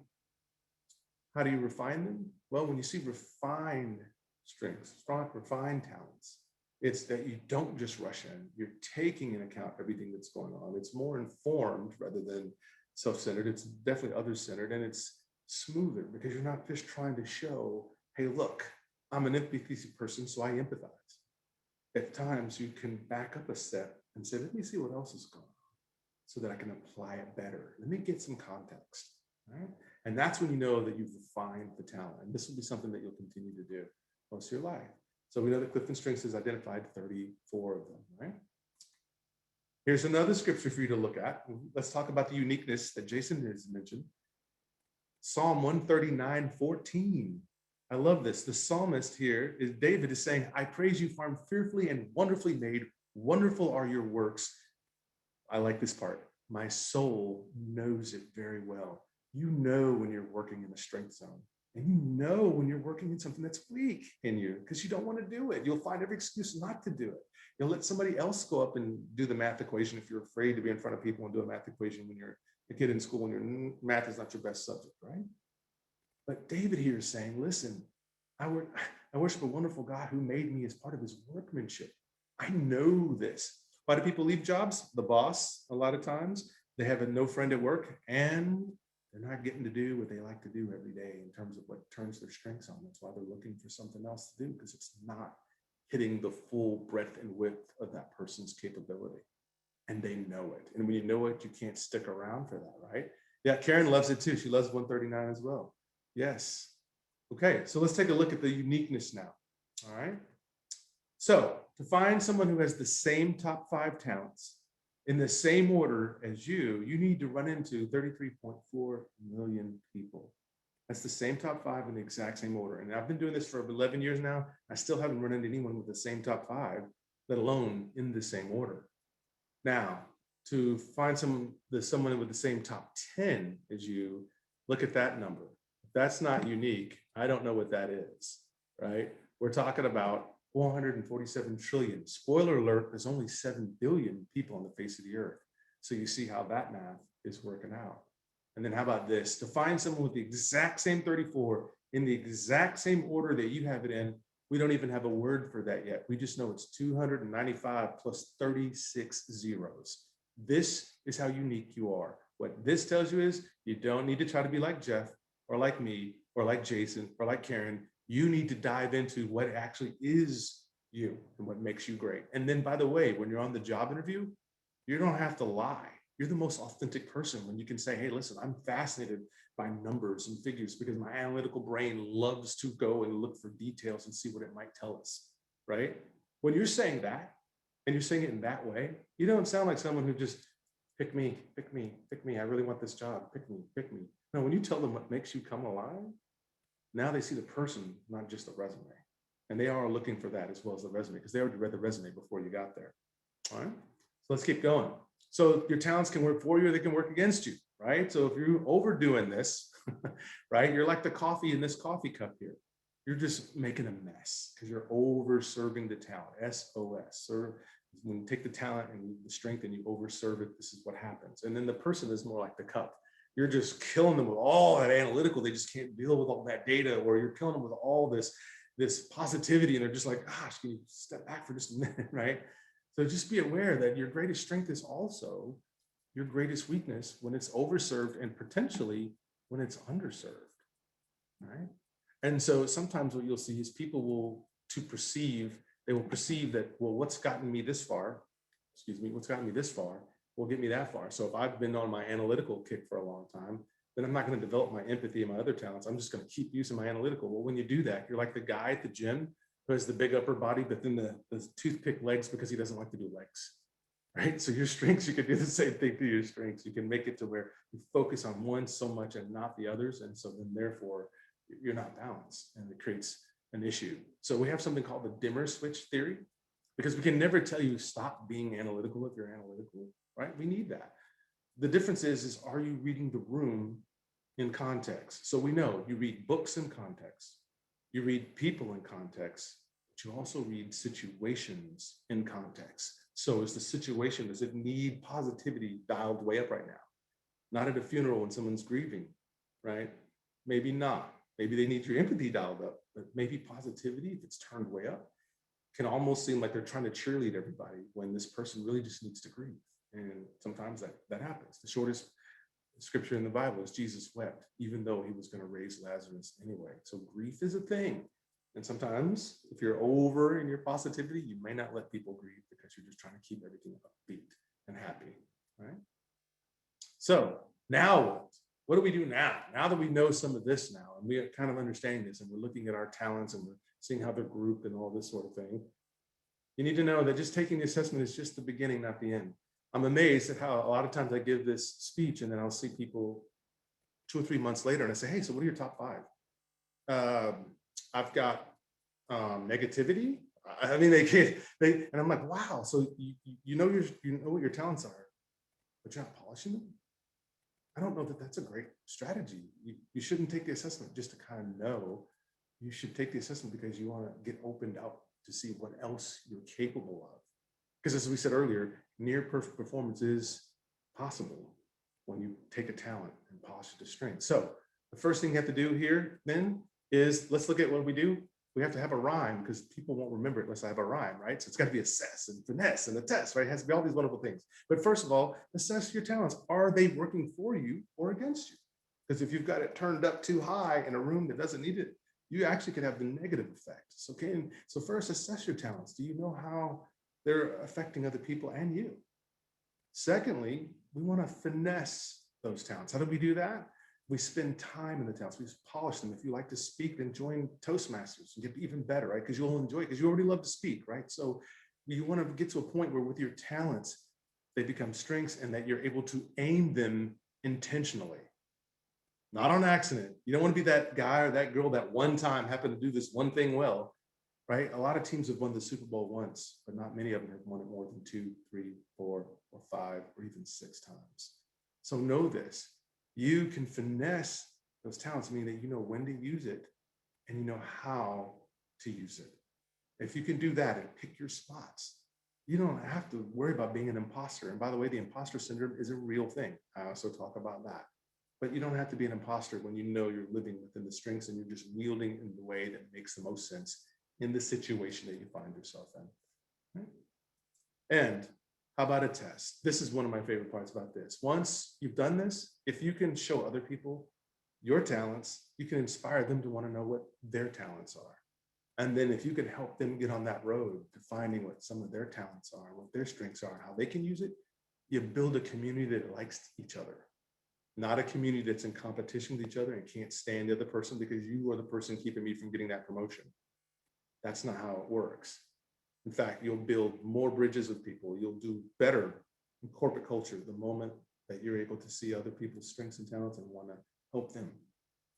how do you refine them? Well, when you see refined strengths, strong, refined talents, it's that you don't just rush in. You're taking into account everything that's going on. It's more informed rather than self-centered. It's definitely other-centered, and it's smoother because you're not just trying to show, hey, look, I'm an empathy person, so I empathize. At times, you can back up a step and say, let me see what else is going on so that I can apply it better. Let me get some context, right? And that's when you know that you've refined the talent. And this will be something that you'll continue to do most of your life. So we know that Clifton Strengths has identified 34 of them, right? Here's another scripture for you to look at. Let's talk about the uniqueness that Jason has mentioned. Psalm 139:14. I love this. The psalmist here is David is saying, I praise you for I'm fearfully and wonderfully made. Wonderful are your works. I like this part. My soul knows it very well. You know when you're working in the strength zone. And you know when you're working in something that's weak in you because you don't want to do it. You'll find every excuse not to do it. You'll let somebody else go up and do the math equation if you're afraid to be in front of people and do a math equation when you're a kid in school and your math is not your best subject, right? But David here is saying, listen, I worship a wonderful God who made me as part of his workmanship. I know this. Why do people leave jobs? The boss, a lot of times, they have a no friend at work and they're not getting to do what they like to do every day in terms of what turns their strengths on. That's why they're looking for something else to do because it's not hitting the full breadth and width of that person's capability. And they know it. And when you know it, you can't stick around for that, right? Yeah, Karen loves it too. She loves 139 as well. Yes. Okay, so let's take a look at the uniqueness now. All right. So to find someone who has the same top 5 talents in the same order as you need to run into 33.4 million people. That's the same top 5 in the exact same order. And I've been doing this for 11 years now. I still haven't run into anyone with the same top 5, let alone in the same order. Now, to find someone with the same top 10 as you, look at that number. If that's not unique, I don't know what that is, right? We're talking about 447 trillion. Spoiler alert, there's only 7 billion people on the face of the earth. So you see how that math is working out. And then how about this? To find someone with the exact same 34 in the exact same order that you have it in, we don't even have a word for that yet. We just know it's 295 plus 36 zeros. This is how unique you are. What this tells you is you don't need to try to be like Jeff or like me or like Jason or like Karen. You need to dive into what actually is you and what makes you great. And then, by the way, when you're on the job interview, you don't have to lie. You're the most authentic person when you can say, hey, listen, I'm fascinated by numbers and figures because my analytical brain loves to go and look for details and see what it might tell us, right? When you're saying that and you're saying it in that way, you don't sound like someone who just pick me, pick me, pick me. I really want this job. Pick me, pick me. No, when you tell them what makes you come alive, now they see the person, not just the resume. And they are looking for that as well as the resume, because they already read the resume before you got there. All right, so let's keep going. So your talents can work for you or they can work against you, right? So if you're overdoing this, right, you're like the coffee in this coffee cup here. You're just making a mess because you're over serving the talent. SOS. Serve. When you take the talent and the strength and you over serve it, this is what happens. And then the person is more like the cup. You're just killing them with all that analytical. They just can't deal with all that data, or you're killing them with all this positivity, and they're just like, gosh, can you step back for just a minute, right? So just be aware that your greatest strength is also your greatest weakness when it's overserved, and potentially when it's underserved, right? And so sometimes what you'll see is people will perceive that, well, what's gotten me this far, what's gotten me this far will get me that far. So if I've been on my analytical kick for a long time, then I'm not going to develop my empathy and my other talents. I'm just going to keep using my analytical. Well, when you do that, you're like the guy at the gym who has the big upper body, but then the toothpick legs because he doesn't like to do legs, right? So your strengths, you can do the same thing to your strengths. You can make it to where you focus on one so much and not the others. And so then therefore you're not balanced, and it creates an issue. So we have something called the dimmer switch theory, because we can never tell you stop being analytical if you're analytical, right? We need that. The difference is are you reading the room in context? So we know you read books in context, you read people in context, but you also read situations in context. So is the situation, does it need positivity dialed way up right now? Not at a funeral when someone's grieving, right? Maybe not. Maybe they need your empathy dialed up, but maybe positivity, if it's turned way up, can almost seem like they're trying to cheerlead everybody when this person really just needs to grieve. And sometimes that happens. The shortest scripture in the Bible is Jesus wept, even though he was going to raise Lazarus anyway. So grief is a thing. And sometimes if you're over in your positivity, you may not let people grieve because you're just trying to keep everything upbeat and happy, right? So now what? What do we do now? Now that we know some of this now, and we are kind of understanding this, and we're looking at our talents and we're seeing how they're grouped and all this sort of thing, you need to know that just taking the assessment is just the beginning, not the end. I'm amazed at how a lot of times I give this speech and then I'll see people 2 or 3 months later and I say, hey, so what are your top 5? I've got negativity. I mean, and I'm like, wow. So you know what your talents are, but you're not polishing them. I don't know that that's a great strategy. You shouldn't take the assessment just to kind of know. You should take the assessment because you want to get opened up to see what else you're capable of. Because as we said earlier, near perfect performance is possible when you take a talent and polish it to strength. So the first thing you have to do here then is, let's look at what we do. We have to have a rhyme, because people won't remember it unless I have a rhyme, right? So it's got to be assess and finesse and a test, right? It has to be all these wonderful things. But first of all, assess your talents. Are they working for you or against you? Because if you've got it turned up too high in a room that doesn't need it, you actually could have the negative effects. Okay, so first, assess your talents. Do you know how they're affecting other people and you? Secondly, we want to finesse those talents. How do we do that? We spend time in the talents. We just polish them. If you like to speak, then join Toastmasters and get even better, right? Because you'll enjoy it, because you already love to speak, right? So you want to get to a point where with your talents, they become strengths and that you're able to aim them intentionally, not on accident. You don't want to be that guy or that girl that one time happened to do this one thing well, right? A lot of teams have won the Super Bowl once, but not many of them have won it more than 2, 3, 4, or 5, or even 6 times. So know this. You can finesse those talents, meaning that you know when to use it and you know how to use it. If you can do that and pick your spots, you don't have to worry about being an imposter. And by the way, the imposter syndrome is a real thing. I also talk about that. But you don't have to be an imposter when you know you're living within the strengths and you're just wielding in the way that makes the most sense in the situation that you find yourself in. Right? And how about a test? This is one of my favorite parts about this. Once you've done this, if you can show other people your talents, you can inspire them to want to know what their talents are. And then if you can help them get on that road to finding what some of their talents are, what their strengths are, and how they can use it, you build a community that likes each other, not a community that's in competition with each other and can't stand the other person because you are the person keeping me from getting that promotion. That's not how it works. In fact, you'll build more bridges with people. You'll do better in corporate culture, the moment that you're able to see other people's strengths and talents and want to help them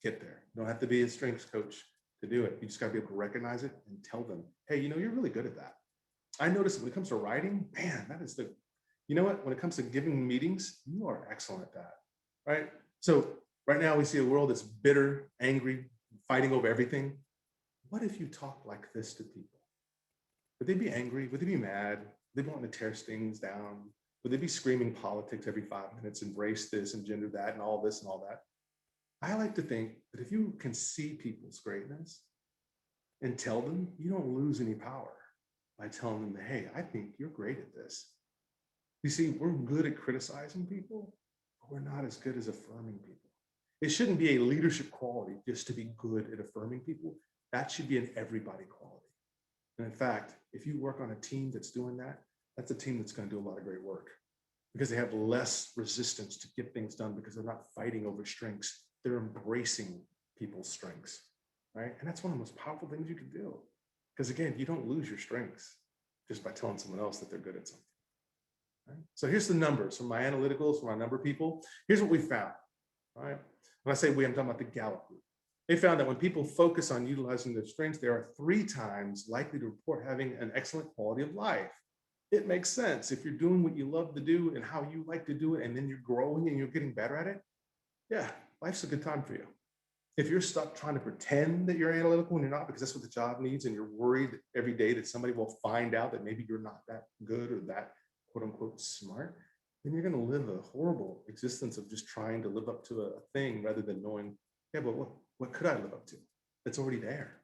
get there. You don't have to be a strengths coach to do it. You just got to be able to recognize it and tell them, hey, you know, you're really good at that. I noticed when it comes to writing, man, that is you know what, when it comes to giving meetings, you are excellent at that, right? So right now we see a world that's bitter, angry, fighting over everything. What if you talk like this to people? Would they be angry? Would they be mad? Would they want to tear things down? Would they be screaming politics every 5 minutes, embrace this and gender that and all this and all that? I like to think that if you can see people's greatness and tell them, you don't lose any power by telling them that, hey, I think you're great at this. You see, we're good at criticizing people, but we're not as good as affirming people. It shouldn't be a leadership quality just to be good at affirming people. That should be an everybody quality. And in fact, if you work on a team that's doing that, that's a team that's going to do a lot of great work because they have less resistance to get things done because they're not fighting over strengths. They're embracing people's strengths, right? And that's one of the most powerful things you can do. Because again, you don't lose your strengths just by telling someone else that they're good at something. Right? So here's the numbers from my analyticals, from our number of people. Here's what we found, right? When I say we, I'm talking about the Gallup group. They found that when people focus on utilizing their strengths, they are 3 times likely to report having an excellent quality of life. It makes sense. If you're doing what you love to do and how you like to do it, and then you're growing and you're getting better at it, yeah, life's a good time for you. If you're stuck trying to pretend that you're analytical and you're not because that's what the job needs, and you're worried every day that somebody will find out that maybe you're not that good or that quote unquote smart, then you're going to live a horrible existence of just trying to live up to a thing rather than knowing, yeah, but what could I live up to? It's already there.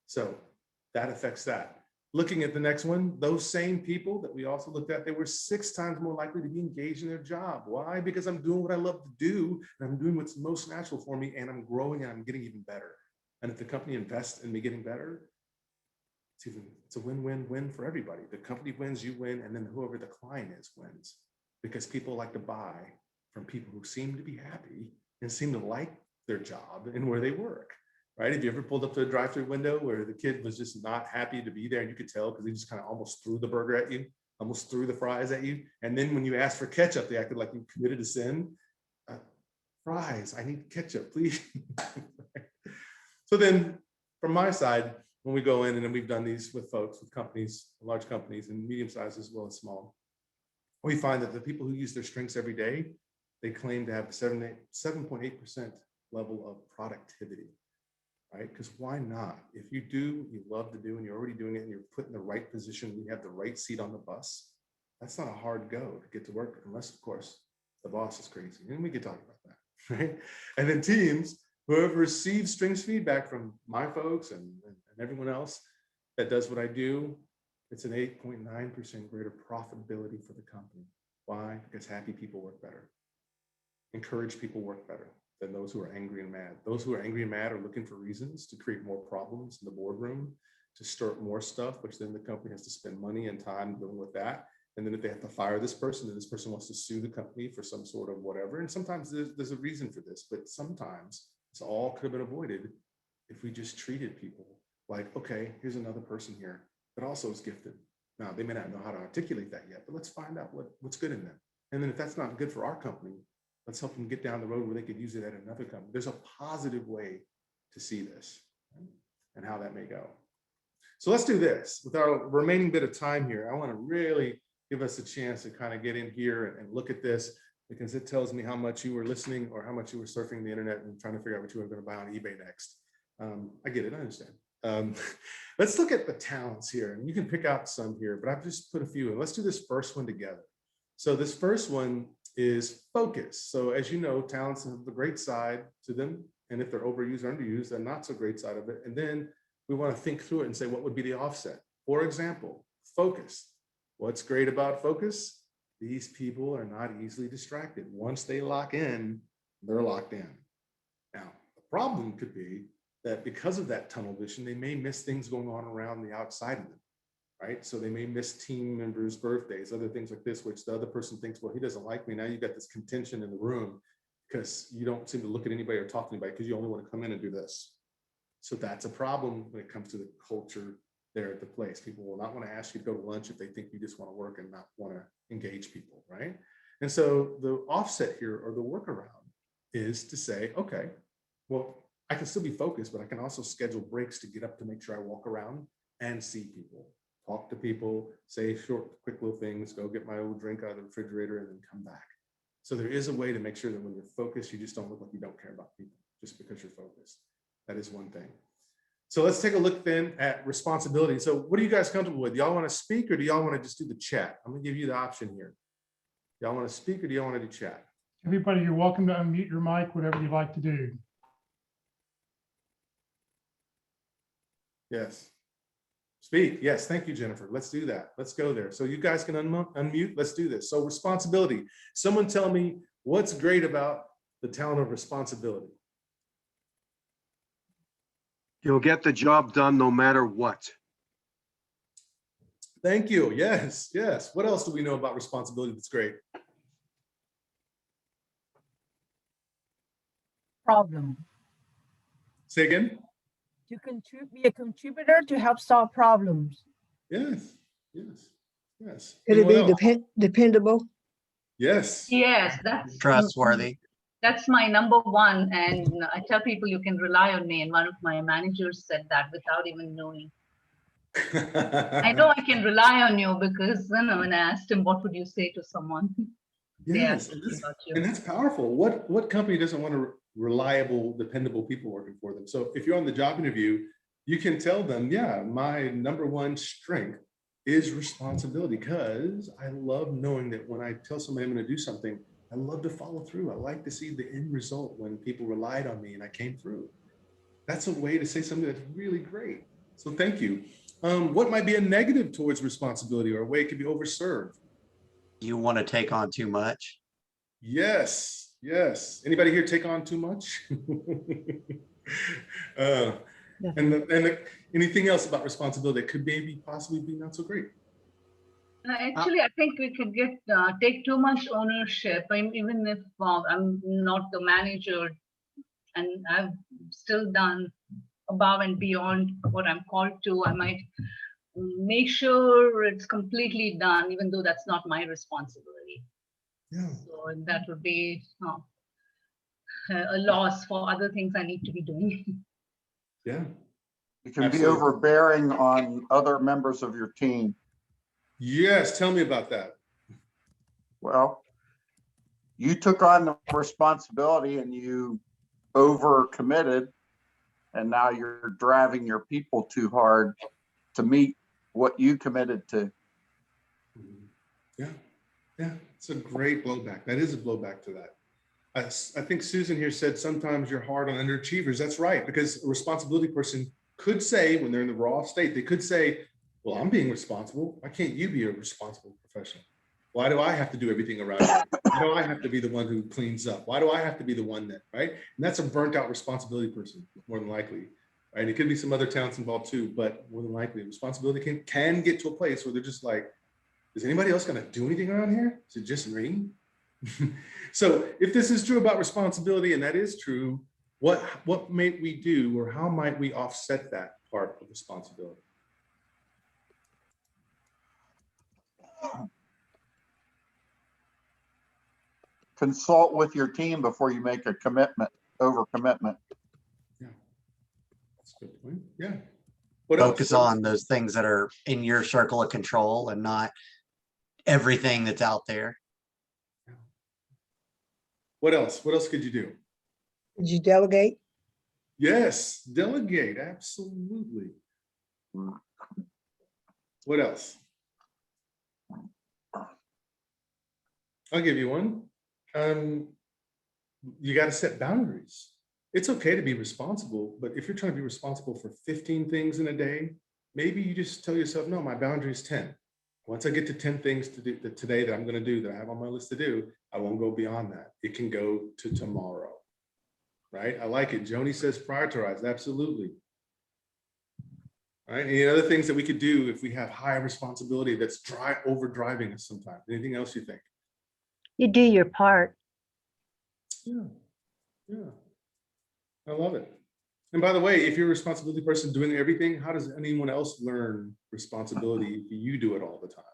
So that affects that. Looking at the next one, those same people that we also looked at, they were 6 times more likely to be engaged in their job. Why? Because I'm doing what I love to do, and I'm doing what's most natural for me, and I'm growing and I'm getting even better. And if the company invests in me getting better, it's a win-win-win for everybody. The company wins, you win, and then whoever the client is wins. Because people like to buy from people who seem to be happy and seem to like their job and where they work. Right? Have you ever pulled up to a drive-through window where the kid was just not happy to be there, and you could tell because he just kind of almost threw the burger at you, almost threw the fries at you, and then when you asked for ketchup, they acted like you committed a sin. Fries, I need ketchup, please. So then, from my side, when we go in, and then we've done these with folks, with companies, large companies, and medium size as well as small, we find that the people who use their strengths every day, they claim to have 7.8% level of productivity. Right? Because why not? If you do, you love to do, and you're already doing it, and you're put in the right position, you have the right seat on the bus, that's not a hard go to get to work, unless, of course, the boss is crazy. And we could talk about that, right? And then teams, whoever receives strengths feedback from my folks and everyone else that does what I do, it's an 8.9% greater profitability for the company. Why? Because happy people work better. Encouraged people work better than those who are angry and mad. Those who are angry and mad are looking for reasons to create more problems in the boardroom, to start more stuff, which then the company has to spend money and time dealing with that. And then if they have to fire this person, then this person wants to sue the company for some sort of whatever. And sometimes there's a reason for this, but sometimes this all could have been avoided if we just treated people like, okay, here's another person here that also is gifted. Now, they may not know how to articulate that yet, but let's find out what's good in them. And then if that's not good for our company, let's help them get down the road where they could use it at another company. There's a positive way to see this, right? And how that may go. So let's do this. With our remaining bit of time here, I want to really give us a chance to kind of get in here and look at this, because it tells me how much you were listening or how much you were surfing the internet and trying to figure out what you were going to buy on eBay next. I get it, I understand. Let's look at the talents here, and you can pick out some here, but I've just put a few in. Let's do this first one together. So this first one is focus. So as you know, talents have the great side to them, and if they're overused or underused, the not so great side of it. And then we want to think through it and say, what would be the offset? For example, focus. What's great about focus? These people are not easily distracted. Once they lock in, they're locked in. Now, the problem could be that because of that tunnel vision, they may miss things going on around the outside of them. Right? So they may miss team members' birthdays, other things like this, which the other person thinks, well, he doesn't like me. Now you've got this contention in the room because you don't seem to look at anybody or talk to anybody because you only want to come in and do this. So that's a problem when it comes to the culture there at the place. People will not want to ask you to go to lunch if they think you just want to work and not want to engage people, right? And so the offset here, or the workaround, is to say, okay, well, I can still be focused, but I can also schedule breaks to get up to make sure I walk around and see people, talk to people, say short, quick little things, go get my old drink out of the refrigerator and then come back. So there is a way to make sure that when you're focused, you just don't look like you don't care about people just because you're focused. That is one thing. So let's take a look then at responsibility. So what are you guys comfortable with? Y'all want to speak or do y'all want to just do the chat? I'm gonna give you the option here. Y'all want to speak or do y'all want to do chat? Everybody, you're welcome to unmute your mic, whatever you'd like to do. Yes. Speak. Yes. Thank you, Jennifer. Let's do that. Let's go there. So you guys can unmute. Let's do this. So responsibility. Someone tell me what's great about the talent of responsibility. You'll get the job done no matter what. Thank you. Yes. Yes. What else do we know about responsibility that's great? Problem. Say again. You can be a contributor to help solve problems. Yes. Yes. Yes. Could And it what be else? dependable? Yes. Yes, that's Trustworthy. That's my number one. And I tell people you can rely on me. And one of my managers said that without even knowing. I know I can rely on you because when I asked him, what would you say to someone? Yes, They asked about you. and that's powerful. What company doesn't want reliable, dependable people working for them? So if you're on the job interview, you can tell them, yeah, my number one strength is responsibility, because I love knowing that when I tell somebody I'm going to do something, I love to follow through. I like to see the end result when people relied on me and I came through. That's a way to say something that's really great. So thank you. What might be a negative towards responsibility, or a way it could be overserved? You want to take on too much? Yes, yes. Anybody here take on too much? Anything else about responsibility that could maybe possibly be not so great? Actually, I think we could take too much ownership. Even if I'm not the manager, and I've still done above and beyond what I'm called to, I might make sure it's completely done, even though that's not my responsibility. Yeah. So that would be a loss for other things I need to be doing. Yeah. You can Absolutely. be overbearing on other members of your team. Yes, tell me about that. Well, you took on the responsibility and you overcommitted, and now you're driving your people too hard to meet what you committed to. Yeah, yeah, it's a great blowback. That is a blowback to that. I think Susan here said sometimes you're hard on underachievers. That's right, because a responsibility person could say, when they're in the raw state, they could say, well, I'm being responsible. Why can't you be a responsible professional? Why do I have to do everything around you? Why do I have to be the one who cleans up? Why do I have to be the one that, right? And that's a burnt out responsibility person, more than likely, right? It could be some other talents involved too, but more than likely responsibility can get to a place where they're just like, is anybody else gonna do anything around here? Is it just me? So if this is true about responsibility, and that is true, what might we do, or how might we offset that part of responsibility? Consult with your team before you make a commitment, overcommitment. Yeah, that's a good point. Yeah. What else? Focus on those things that are in your circle of control and not everything that's out there. What else? What else could you do? Did you delegate? Yes, delegate, absolutely. What else? I'll give you one. You got to set boundaries. It's okay to be responsible, but if you're trying to be responsible for 15 things in a day, maybe you just tell yourself, no, my boundary is 10. Once I get to 10 things to do today that I'm going to do, that I have on my list to do, I won't go beyond that. It can go to tomorrow, right? I like it. Joni says prioritize, absolutely. All right, any other things that we could do if we have high responsibility that's overdriving us sometimes? Anything else you think? You do your part. Yeah, yeah, I love it. And by the way, if you're a responsibility person doing everything, how does anyone else learn responsibility if you do it all the time?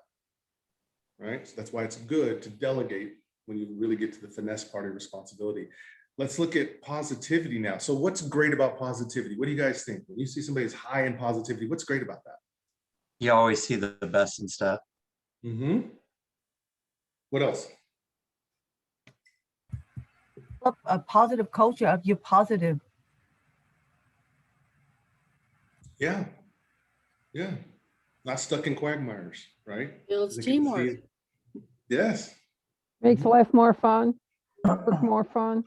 Right, so that's why it's good to delegate when you really get to the finesse part of responsibility. Let's look at positivity now. So what's great about positivity? What do you guys think? When you see somebody who's high in positivity, what's great about that? You always see the best in stuff. What else? A positive culture of you positive. Yeah. Yeah. Not stuck in quagmires, right? Builds They get to see teamwork. it. Yes. Makes life more fun, work more fun.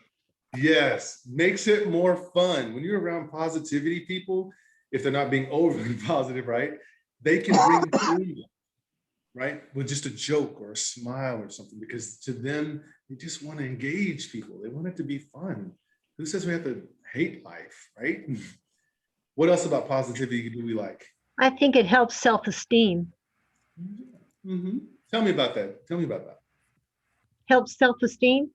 Yes. Makes it more fun. When you're around positivity people, if they're not being overly positive, right? They can bring through, right? With just a joke or a smile or something, because to them, they just want to engage people. They want it to be fun. Who says we have to hate life, right? What else about positivity do we like? I think it helps self-esteem. Tell me about that. Tell me about that. Helps self-esteem.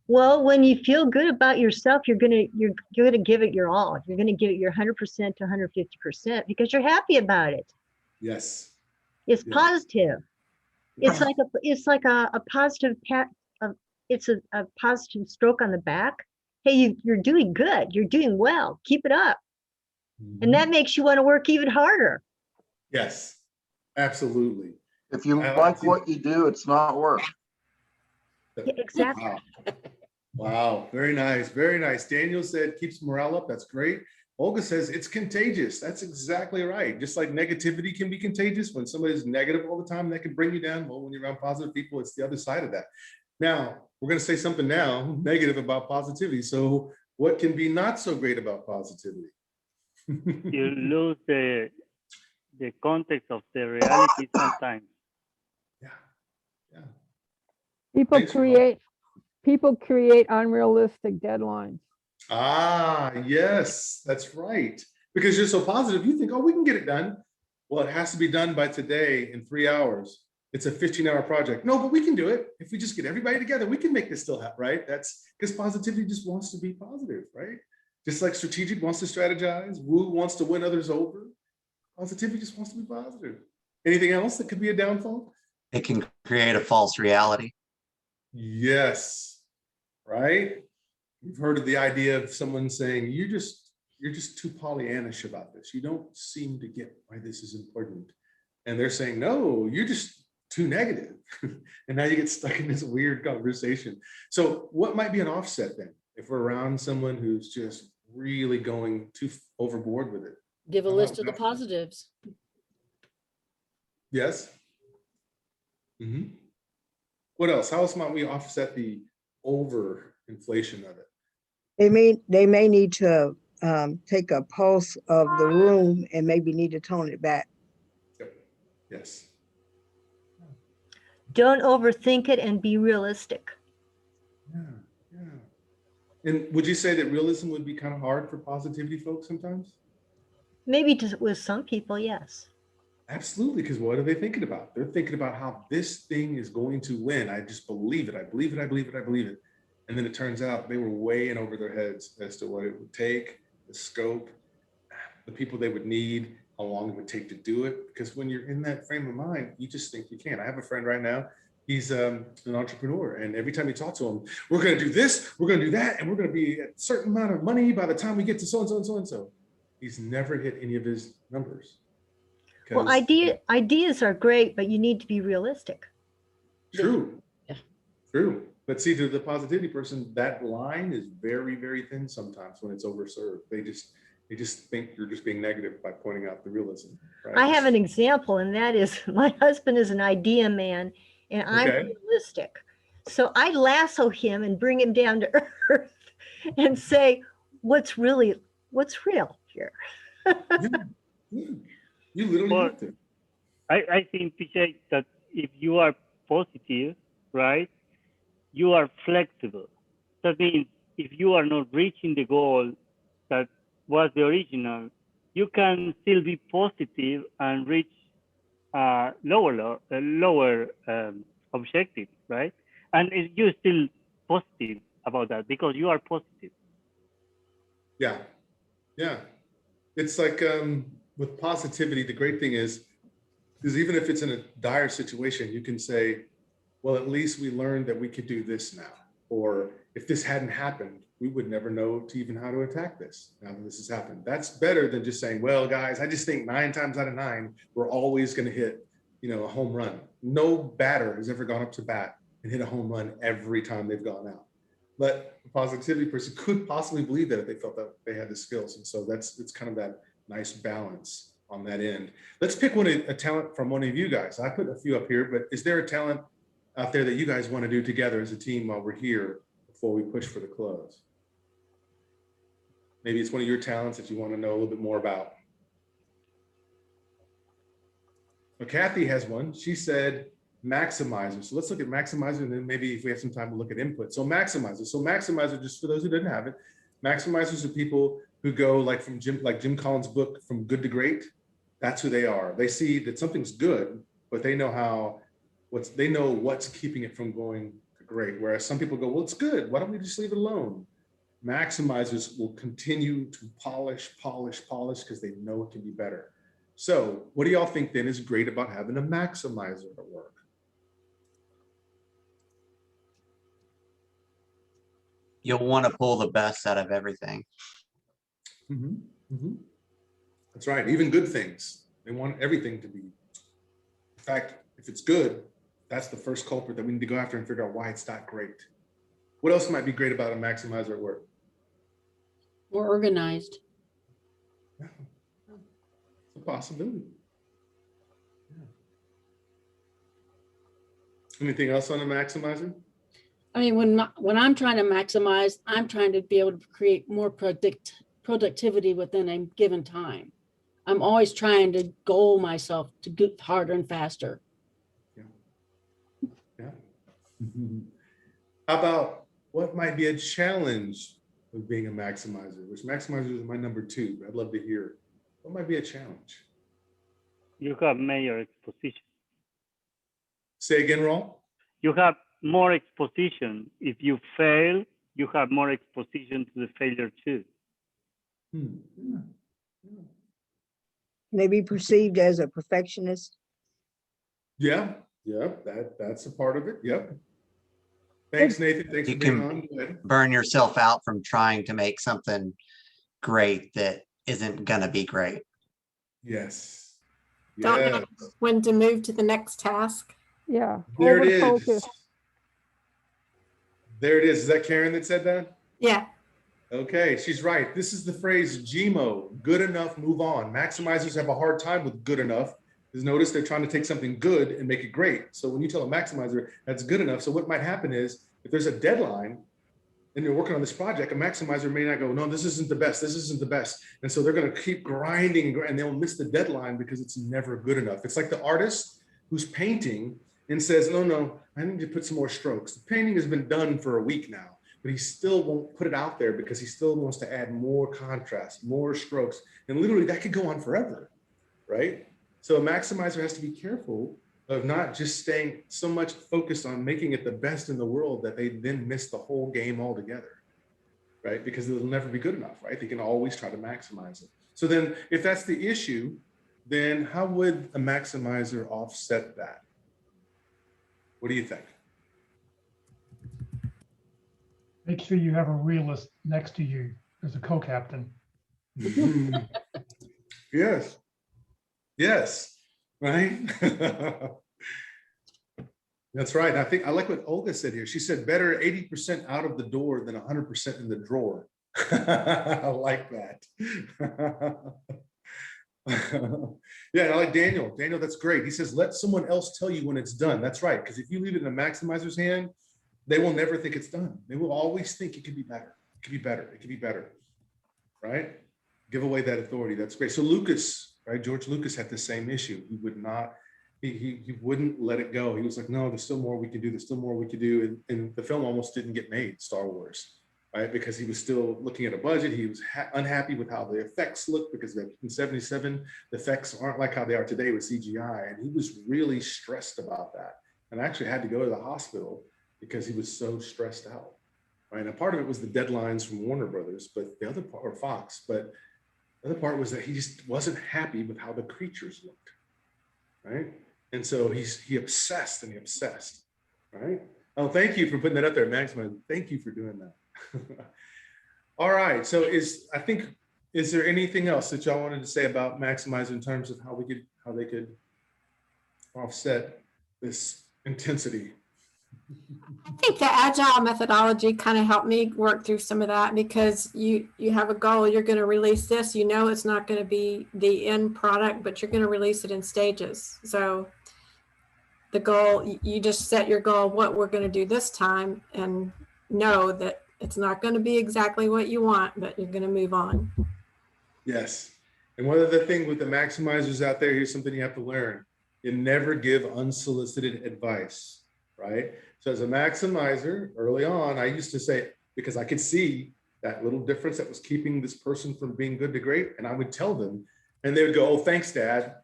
Well, when you feel good about yourself, you're gonna give it your all. You're gonna give it your 100% to 150% because you're happy about it. Yes. It's Yeah. positive. It's like a positive pat. It's a positive stroke on the back. Hey, you're doing good. You're doing well. Keep it up. And that makes you want to work even harder. Yes, absolutely. If you like what you do, it's not work. Yeah, exactly. Wow. Wow, very nice, very nice. Daniel said keeps morale up. That's great. Olga says it's contagious. That's exactly right. Just like negativity can be contagious. When somebody's negative all the time, that can bring you down. Well, when you're around positive people, it's the other side of that. Now, we're going to say something now negative about positivity. So what can be not so great about positivity? You lose the context of the reality sometimes. Yeah. People create unrealistic deadlines. Ah, yes, that's right. Because you're so positive, you think, oh, we can get it done. Well, it has to be done by today in 3 hours. It's a 15-hour project. No, but we can do it. If we just get everybody together, we can make this still happen, right? That's because positivity just wants to be positive, right? Just like strategic wants to strategize, woo wants to win others over. Positivity just wants to be positive. Anything else that could be a downfall? It can create a false reality. Yes, right? You've heard of the idea of someone saying, you're just too Pollyannish about this. You don't seem to get why this is important. And they're saying, no, you're just too negative. And now you get stuck in this weird conversation. So what might be an offset then? If we're around someone who's just really going too overboard with it. Give a list of the positives. Yes. What else? How else might we offset the overinflation of it? They may need to take a pulse of the room and maybe need to tone it back. Yep. Yes. Don't overthink it and be realistic. Yeah. And would you say that realism would be kind of hard for positivity folks sometimes? Maybe with some people, yes. Absolutely, because what are they thinking about? They're thinking about how this thing is going to win. I just believe it. I believe it. I believe it. I believe it. And then it turns out they were way in over their heads as to what it would take, the scope, the people they would need, how long it would take to do it. Because when you're in that frame of mind, you just think you can. I have a friend right now. He's an entrepreneur. And every time you talk to him, we're going to do this, we're going to do that, and we're going to be at a certain amount of money by the time we get to so-and-so and so-and-so. He's never hit any of his numbers. Well, ideas are great, but you need to be realistic. True. Yeah. True. But see, to the positivity person, that line is very, very thin sometimes when it's overserved. They just think you're just being negative by pointing out the realism. Right? I have an example, and that is my husband is an idea man, and I'm realistic. So I lasso him and bring him down to earth and say, what's real here? You literally have to. I think, PJ, that if you are positive, right, you are flexible. That means if you are not reaching the goal that was the original, you can still be positive and reach lower objective, right? And you're still positive about that because you are positive. Yeah. It's like with positivity, the great thing is even if it's in a dire situation, you can say, well, at least we learned that we could do this now. Or if this hadn't happened, we would never know to even how to attack this now that this has happened. That's better than just saying, well, guys, I just think 9 times out of 9, we're always going to hit, a home run. No batter has ever gone up to bat and hit a home run every time they've gone out. But a positivity person could possibly believe that if they felt that they had the skills. And so it's kind of that nice balance on that end. Let's pick a talent from one of you guys. I put a few up here, but is there a talent out there that you guys want to do together as a team while we're here before we push for the close? Maybe it's one of your talents that you want to know a little bit more about. Well, Kathy has one. She said maximizer. So let's look at maximizer, and then maybe if we have some time, we'll look at input. So maximizer. So maximizer, just for those who didn't have it, maximizers are people who go like Jim Collins' book, From Good to Great. That's who they are. They see that something's good, but they know what's keeping it from going to great. Whereas some people go, well, it's good. Why don't we just leave it alone? Maximizers will continue to polish because they know it can be better. So what do y'all think then is great about having a maximizer at work? You'll want to pull the best out of everything. Mm-hmm. Mm-hmm. That's right. Even good things. They want everything to be. In fact, if it's good, that's the first culprit that we need to go after and figure out why it's not great. What else might be great about a maximizer at work? More organized. Yeah. It's a possibility. Yeah. Anything else on a maximizer? I mean, when I'm trying to maximize, I'm trying to be able to create more productivity within a given time. I'm always trying to goal myself to get harder and faster. Yeah. How about what might be a challenge with being a maximizer? Which maximizer is my number 2, but I'd love to hear. What might be a challenge? You have major exposition. Say again, Ron? You have more exposition. If you fail, you have more exposition to the failure too. Yeah. May be perceived as a perfectionist. Yeah, that's a part of it. Yep. Thanks, Nathan. Thanks You for being can on. Go ahead. burn yourself out from trying to make something great that isn't gonna be great. Yes. Don't Yes. know when to move to the next task. Yeah. There it Overfocus. is. There it is. Is that Karen that said that? Yeah. Okay, she's right. This is the phrase GMO, good enough, move on. Maximizers have a hard time with good enough, because notice they're trying to take something good and make it great. So when you tell a maximizer that's good enough, so what might happen is if there's a deadline and you're working on this project, a maximizer may not go, no, this isn't the best, this isn't the best. And so they're gonna keep grinding and they'll miss the deadline because it's never good enough. It's like the artist who's painting and says, no, I need to put some more strokes. The painting has been done for a week now, but he still won't put it out there because he still wants to add more contrast, more strokes. And literally that could go on forever, right? So a maximizer has to be careful of not just staying so much focused on making it the best in the world that they then miss the whole game altogether, right? Because it'll never be good enough, right? They can always try to maximize it. So then if that's the issue, then how would a maximizer offset that? What do you think? Make sure you have a realist next to you as a co-captain. Yes. Yes. Right. That's right. I think I like what Olga said here. She said better 80% out of the door than 100% in the drawer. I like that. Yeah, I like Daniel. Daniel, that's great. He says, let someone else tell you when it's done. That's right. Because if you leave it in a maximizer's hand, they will never think it's done. They will always think it could be better. It could be better. It could be better. Right? Give away that authority. That's great. So Lucas, right? George Lucas had the same issue. He would not, he wouldn't let it go. He was like, no, there's still more we can do. There's still more we can do. And the film almost didn't get made, Star Wars, right? Because he was still looking at a budget. He was unhappy with how the effects looked because in 77, the effects aren't like how they are today with CGI. And he was really stressed about that. And actually had to go to the hospital because he was so stressed out, right? And part of it was the deadlines from Warner Brothers, but the other part, or Fox, but the other part was that he just wasn't happy with how the creatures looked, right? And so he obsessed and he obsessed. All right. Oh, thank you for putting that up there, Maxima. Thank you for doing that. All right. So is there anything else that y'all wanted to say about Maximizer in terms of how they could offset this intensity? I think the agile methodology kind of helped me work through some of that, because you have a goal, you're going to release this, it's not going to be the end product, but you're going to release it in stages. So the goal, you just set your goal, what we're going to do this time, and know that it's not going to be exactly what you want, but you're going to move on. Yes. And one other thing with the maximizers out there, here's something you have to learn. You never give unsolicited advice, right? So as a maximizer, early on, I used to say, because I could see that little difference that was keeping this person from being good to great, and I would tell them, and they would go, oh, thanks, Dad.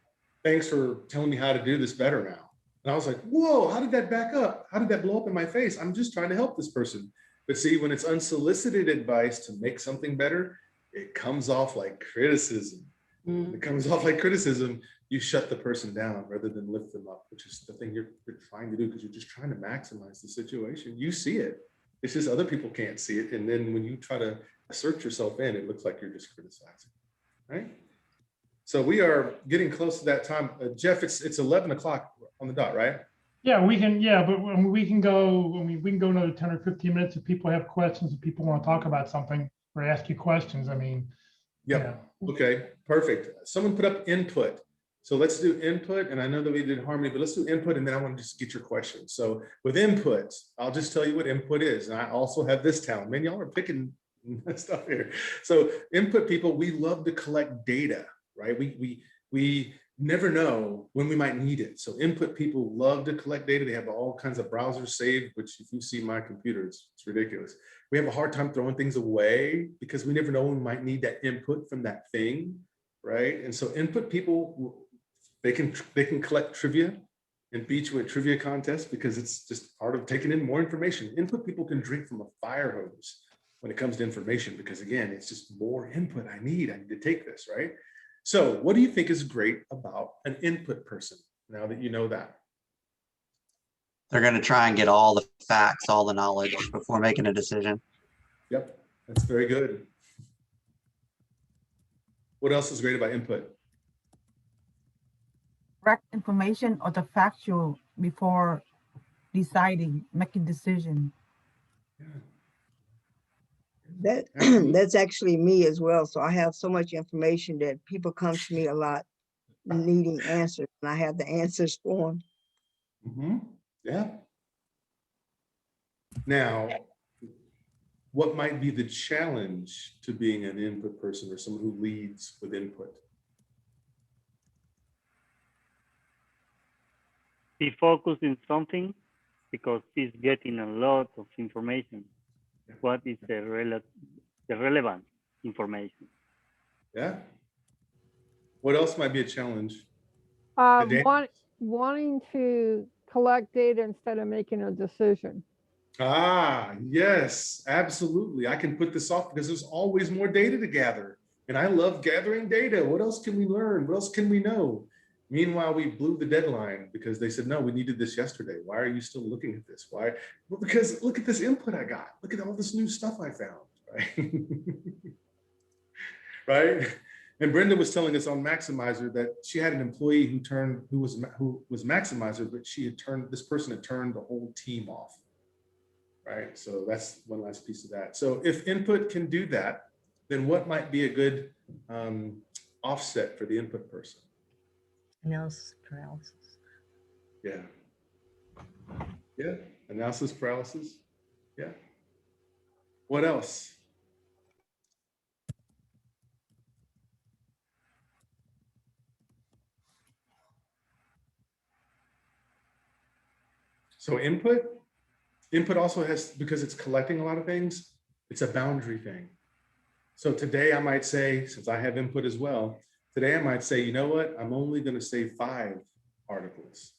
Thanks for telling me how to do this better now. And I was like, whoa, how did that back up? How did that blow up in my face? I'm just trying to help this person. But see, when it's unsolicited advice to make something better, it comes off like criticism. When it comes off like criticism, you shut the person down rather than lift them up, which is the thing you're trying to do, because you're just trying to maximize the situation. You see it. It's just other people can't see it. And then when you try to assert yourself in, it looks like you're just criticizing, right? So we are getting close to that time. Jeff, it's 11 o'clock on the dot, right? Yeah, we can. Yeah, but we can go. We can go another 10 or 15 minutes if people have questions, if people want to talk about something or ask you questions. Yep. Yeah. Okay, perfect. Someone put up input. So let's do input. And I know that we did harmony, but let's do input. And then I want to just get your questions. So with input, I'll just tell you what input is. And I also have this talent. Man, y'all are picking stuff here. So input people, we love to collect data, right? We never know when we might need it. So input people love to collect data. They have all kinds of browsers saved, which if you see my computer, it's ridiculous. We have a hard time throwing things away because we never know when we might need that input from that thing, right? And so input people, they can collect trivia and beat you at trivia contests because it's just part of taking in more information. Input people can drink from a fire hose when it comes to information, because again, it's just more input I need to take this, right? So what do you think is great about an input person now that you know that? They're going to try and get all the facts, all the knowledge before making a decision. Yep, that's very good. What else is great about input? Correct information or the factual before deciding, making decision. That that's actually me as well. So I have so much information that people come to me a lot needing answers, and I have the answers for them. Mm-hmm. Yeah. Now, what might be the challenge to being an input person or someone who leads with input? Be focused in something because he's getting a lot of information. What is the relevant information? Yeah. What else might be a challenge? Wanting to collect data instead of making a decision. Ah, yes, absolutely. I can put this off because there's always more data to gather. And I love gathering data. What else can we learn? What else can we know? Meanwhile, we blew the deadline because they said, no, we needed this yesterday. Why are you still looking at this? Why? Well, because look at this input I got. Look at all this new stuff I found, right? Right? And Brenda was telling us on Maximizer that she had an employee who was Maximizer, but this person had turned the whole team off. Right, so that's one last piece of that. So if input can do that, then what might be a good offset for the input person? Analysis paralysis. Yeah. Yeah, analysis paralysis. Yeah. What else? So input also has, because it's collecting a lot of things, it's a boundary thing. So today I might say, since I have input as well, today I might say, you know what, I'm only going to say 5 articles,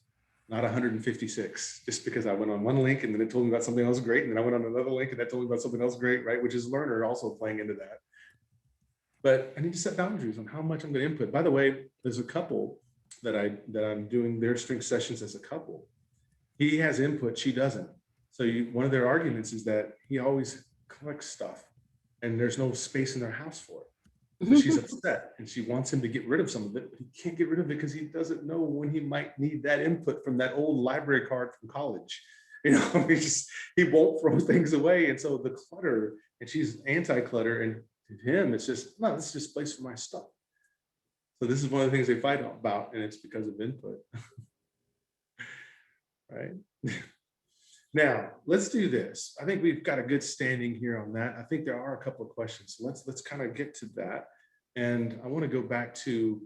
not 156, just because I went on one link and then it told me about something else great, and then I went on another link and that told me about something else great, right? Which is learner also playing into that. But I need to set boundaries on how much I'm going to input. By the way, there's a couple that I'm doing their strength sessions as a couple. He has input, she doesn't. So one of their arguments is that he always collects stuff and there's no space in their house for it. So she's upset and she wants him to get rid of some of it, but he can't get rid of it because he doesn't know when he might need that input from that old library card from college. You know, he won't throw things away. And so the clutter, and she's anti-clutter, and to him, it's just, no, this is just place for my stuff. So this is one of the things they fight about, and it's because of input. Right. Now, let's do this. I think we've got a good standing here on that. I think there are a couple of questions. So let's kind of get to that. And I want to go back to,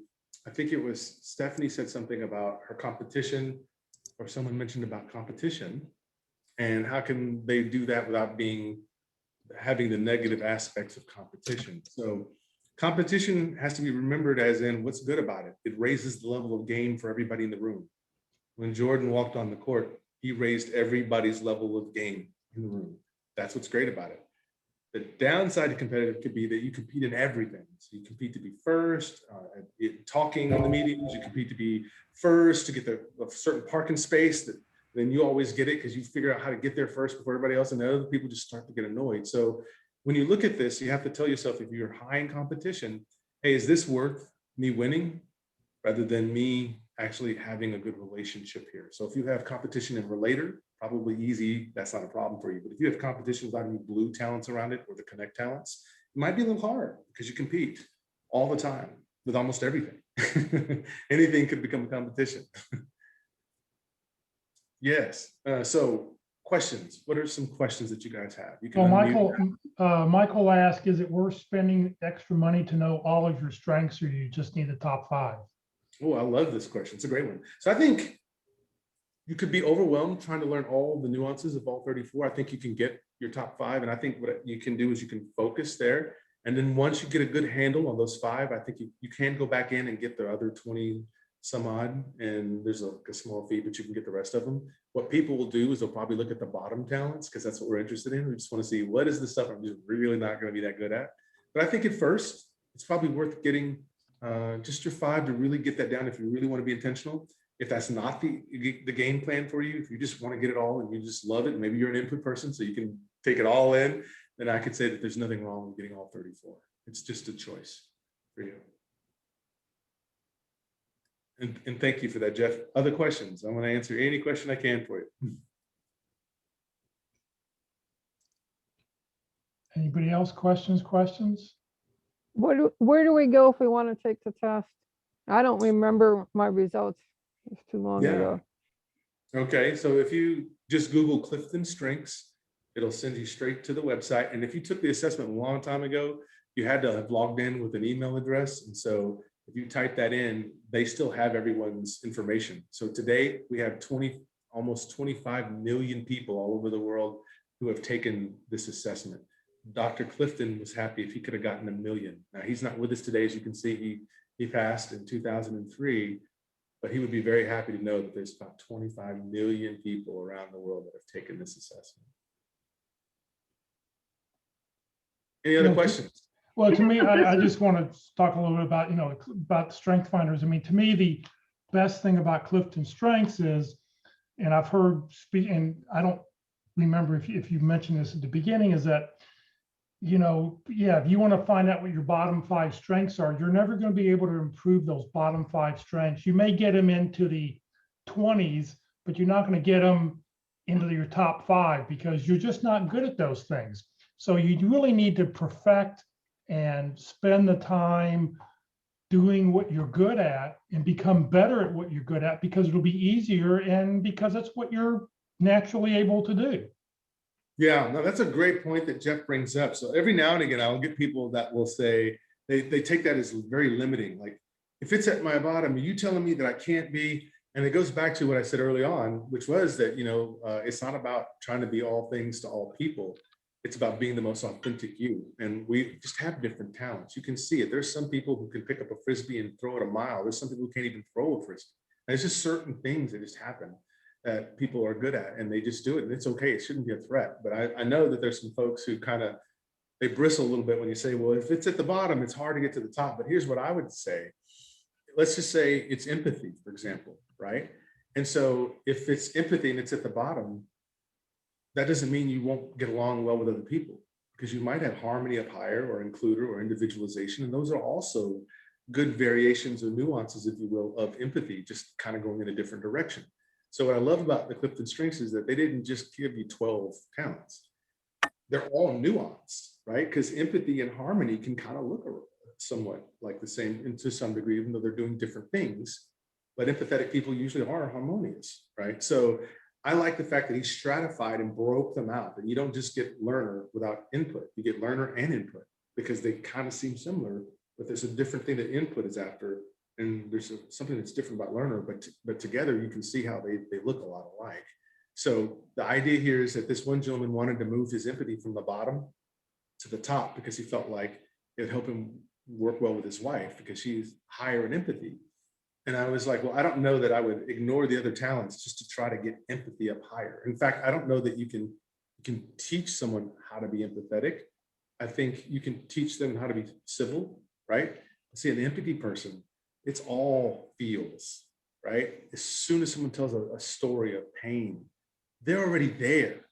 I think it was Stephanie said something about her competition, or someone mentioned about competition, and how can they do that without having the negative aspects of competition. So competition has to be remembered as in what's good about it. It raises the level of game for everybody in the room. When Jordan walked on the court, he raised everybody's level of game in the room. That's what's great about it. The downside to competitive could be that you compete in everything. So you compete to be first, talking in the meetings, you compete to be first, to get a certain parking space, that then you always get it because you figure out how to get there first before everybody else, and the other people just start to get annoyed. So when you look at this, you have to tell yourself, if you're high in competition, hey, is this worth me winning rather than me actually having a good relationship here? So if you have competition in relator, probably easy, that's not a problem for you. But if you have competition without any blue talents around it, or the connect talents, it might be a little hard because you compete all the time with almost everything. Anything could become a competition. Yes. So questions. What are some questions that you guys have? You can well, Michael asked, is it worth spending extra money to know all of your strengths, or you just need the top 5? Oh, I love this question. It's a great one. So I think you could be overwhelmed trying to learn all the nuances of all 34. I think you can get your top 5. And I think what you can do is you can focus there. And then once you get a good handle on those 5, I think you can go back in and get the other 20 some odd. And there's a small fee, but you can get the rest of them. What people will do is they'll probably look at the bottom talents, because that's what we're interested in. We just want to see what is the stuff I'm just really not going to be that good at. But I think at first, it's probably worth getting just your 5 to really get that down if you really want to be intentional. If that's not the game plan for you, if you just want to get it all and you just love it, maybe you're an input person so you can take it all in, then I could say that there's nothing wrong with getting all 34. It's just a choice for you. And thank you for that, Jeff. Other questions? I want to answer any question I can for you. Anybody else? Questions? Where do we go if we want to take the test? I don't remember my results. It's too long ago. Okay, so if you just Google Clifton Strengths, it'll send you straight to the website. And if you took the assessment a long time ago, you had to have logged in with an email address. And so if you type that in, they still have everyone's information. So today we have almost 25 million people all over the world who have taken this assessment. Dr. Clifton was happy if he could have gotten 1 million. Now he's not with us today. As you can see, he passed in 2003, but he would be very happy to know that there's about 25 million people around the world that have taken this assessment. Any other questions? Well, to me, I just want to talk a little bit about, about strength finders. I mean, to me, the best thing about Clifton Strengths is, and I've heard speak, and I don't remember if you mentioned this at the beginning, is that, if you want to find out what your bottom 5 strengths are, you're never going to be able to improve those bottom 5 strengths. You may get them into the 20s, but you're not going to get them into your top 5 because you're just not good at those things. So you really need to perfect and spend the time doing what you're good at and become better at what you're good at, because it'll be easier and because that's what you're naturally able to do. Yeah, no, that's a great point that Jeff brings up. So every now and again, I'll get people that will say, they take that as very limiting. Like, if it's at my bottom, are you telling me that I can't be? And it goes back to what I said early on, which was that, it's not about trying to be all things to all people. It's about being the most authentic you. And we just have different talents. You can see it. There's some people who can pick up a Frisbee and throw it a mile. There's some people who can't even throw a Frisbee. And it's just certain things that just happen that people are good at, and they just do it. And it's okay. It shouldn't be a threat. But I know that there's some folks who they bristle a little bit when you say, well, if it's at the bottom, it's hard to get to the top. But here's what I would say. Let's just say it's empathy, for example, right? And so if it's empathy and it's at the bottom, that doesn't mean you won't get along well with other people, because you might have harmony up higher or includer or individualization. And those are also good variations or nuances, if you will, of empathy, just kind of going in a different direction. So what I love about the Clifton Strengths is that they didn't just give you 12 talents. They're all nuanced, right? Because empathy and harmony can kind of look somewhat like the same, and to some degree, even though they're doing different things. But empathetic people usually are harmonious, right? So I like the fact that he stratified and broke them out, that you don't just get learner without input, you get learner and input, because they kind of seem similar, but there's a different thing that input is after, and there's something that's different about learner, but together you can see how they look a lot alike. So the idea here is that this one gentleman wanted to move his empathy from the bottom to the top because he felt like it would help him work well with his wife because she's higher in empathy. And I was like, well, I don't know that I would ignore the other talents just to try to get empathy up higher. In fact, I don't know that you can teach someone how to be empathetic. I think you can teach them how to be civil, right? See, an empathy person, it's all feels, right? As soon as someone tells a story of pain, they're already there,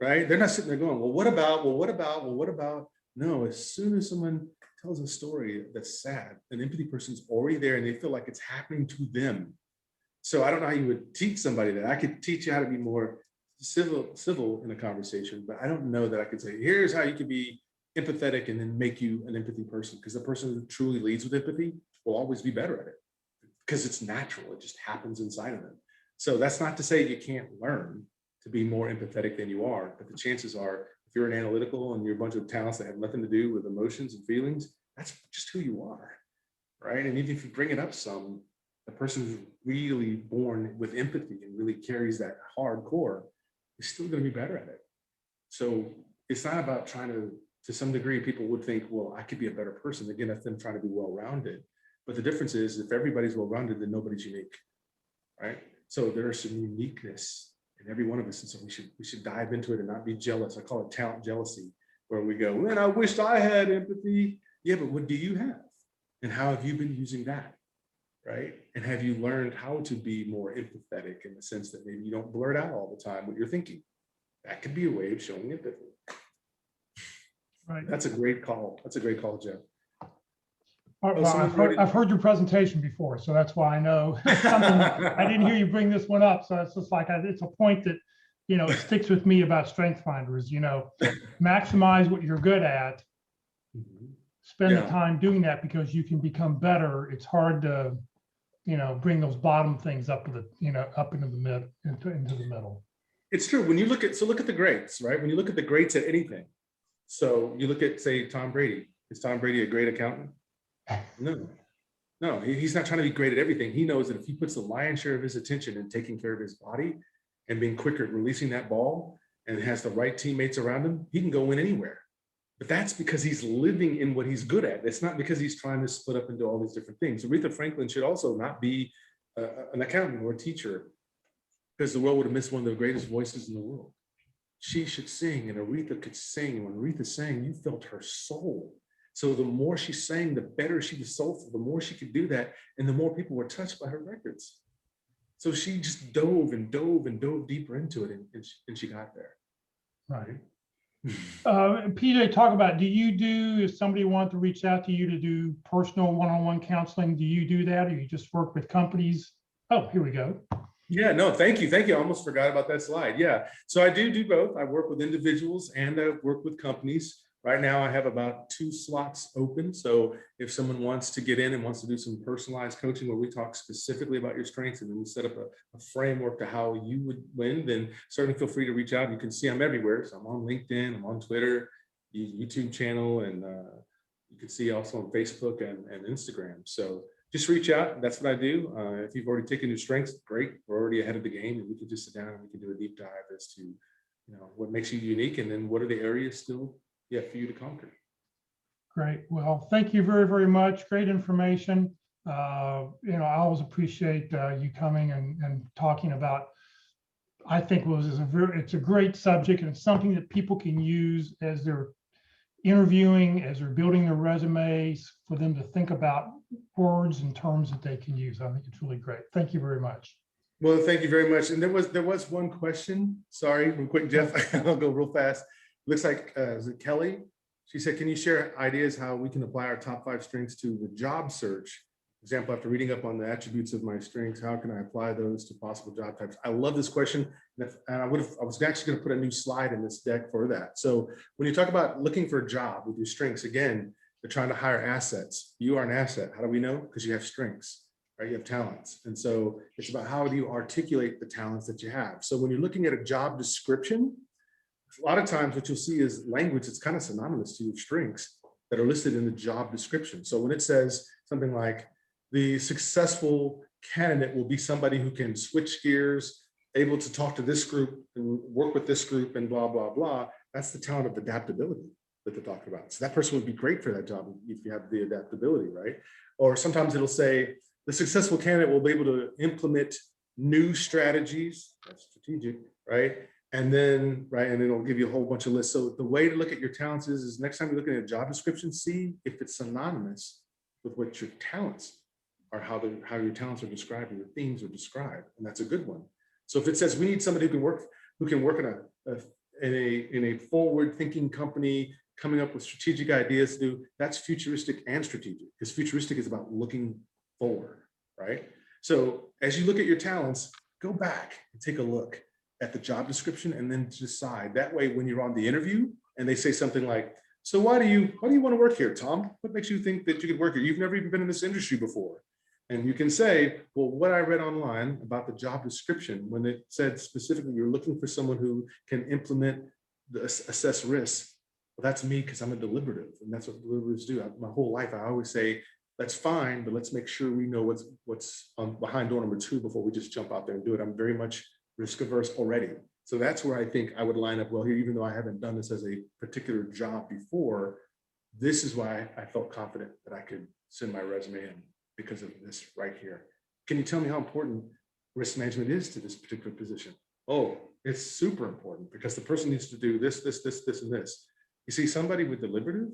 right? They're not sitting there going, well, what about, well, what about, well, what about? No, as soon as someone tells a story that's sad, an empathy person's already there and they feel like it's happening to them. So I don't know how you would teach somebody that. I could teach you how to be more civil in a conversation, but I don't know that I could say, here's how you could be empathetic and then make you an empathy person, because the person who truly leads with empathy will always be better at it because it's natural. It just happens inside of them. So that's not to say you can't learn to be more empathetic than you are, but the chances are, if you're an analytical and you're a bunch of talents that have nothing to do with emotions and feelings, that's just who you are, right? And even if you bring it up some, the person who's really born with empathy and really carries that hardcore is still going to be better at it. So it's not about trying to some degree, people would think, well, I could be a better person. Again, that's them trying to be well-rounded. But the difference is, if everybody's well-rounded, then nobody's unique, right? So there's some uniqueness in every one of us, and so we should dive into it and not be jealous. I call it talent jealousy, where we go, man, I wished I had empathy. Yeah, but what do you have? And how have you been using that, right? And have you learned how to be more empathetic in the sense that maybe you don't blurt out all the time what you're thinking? That could be a way of showing empathy. Right. That's a great call. That's a great call, Jeff. Well, I've heard your presentation before, so that's why I know something. I didn't hear you bring this one up, so it's just like it's a point that, you know, it sticks with me about strength finders. You know, maximize what you're good at. Spend the time doing that, because you can become better. It's hard to, you know, bring those bottom things up to the, you know, up into the mid, into the middle. It's true. When you look at, so look at the greats, right? When you look at the greats at anything. So you look at, say, Tom Brady. Is Tom Brady a great accountant? No, he's not trying to be great at everything. He knows that if he puts the lion's share of his attention in taking care of his body and being quicker at releasing that ball and has the right teammates around him, he can go win anywhere. But that's because he's living in what he's good at. It's not because he's trying to split up into all these different things. Aretha Franklin should also not be an accountant or a teacher, because the world would have missed one of the greatest voices in the world. She should sing, and Aretha could sing. When Aretha sang, you felt her soul. So the more she sang, the better she was soulful, the more she could do that, and the more people were touched by her records. So she just dove and dove and dove deeper into it, and she got there. Right. PJ, talk about, if somebody wants to reach out to you to do personal one-on-one counseling, do you do that, or you just work with companies? Oh, here we go. Yeah, no, thank you. Thank you. I almost forgot about that slide. Yeah, so I do both. I work with individuals and I work with companies. Right now, I have about 2 slots open. So if someone wants to get in and wants to do some personalized coaching where we talk specifically about your strengths and then we set up a framework to how you would win, then certainly feel free to reach out. You can see I'm everywhere. So I'm on LinkedIn, I'm on Twitter, YouTube channel, and you can see also on Facebook and Instagram. So just reach out. That's what I do. If you've already taken your strengths, great. We're already ahead of the game, and we can just sit down and we can do a deep dive as to, you know, what makes you unique, and then what are the areas still for you to conquer. Great. Well, thank you very, very much. Great information. You know, I always appreciate you coming and talking about. I think it's a great subject, and it's something that people can use as they're interviewing, as they're building their resumes, for them to think about words and terms that they can use. I think it's really great. Thank you very much. Well, thank you very much. And there was one question. Sorry, real quick, Jeff. I'll go real fast. Looks like is it Kelly? She said, "Can you share ideas how we can apply our top 5 strengths to the job search? For example, after reading up on the attributes of my strengths, how can I apply those to possible job types?" I love this question, and I was actually going to put a new slide in this deck for that. So when you talk about looking for a job with your strengths, again, they're trying to hire assets. You are an asset. How do we know? Because you have strengths. Right? You have talents. And so it's about how do you articulate the talents that you have. So when you're looking at a job description, a lot of times what you'll see is language that's kind of synonymous to your strengths that are listed in the job description. So when it says something like the successful candidate will be somebody who can switch gears, able to talk to this group and work with this group and blah, blah, blah, that's the talent of adaptability that they're talking about. So that person would be great for that job if you have the adaptability, right? Or sometimes it'll say, the successful candidate will be able to implement new strategies, that's strategic, right? And then it'll give you a whole bunch of lists. So the way to look at your talents is next time you're looking at a job description, see if it's synonymous with what your talents are, how your talents are described, or your themes are described, and that's a good one. So if it says we need somebody who can work in a forward-thinking company, coming up with strategic ideas to do, that's futuristic and strategic, because futuristic is about looking forward, right? So as you look at your talents, go back and take a look at the job description and then decide. That way, when you're on the interview and they say something like, "So why do you want to work here, Tom? What makes you think that you could work here? You've never even been in this industry before." And you can say, "Well, what I read online about the job description, when it said specifically you're looking for someone who can implement assess risk, well, that's me because I'm a deliberative, and that's what deliberatives do. My whole life, I always say, that's fine, but let's make sure we know what's behind door number 2 before we just jump out there and do it. I'm very much risk averse already. So that's where I think I would line up well here, even though I haven't done this as a particular job before. This is why I felt confident that I could send my resume in, because of this right here. Can you tell me how important risk management is to this particular position? Oh, it's super important, because the person needs to do this, this, this, this, and this. You see, somebody with deliberative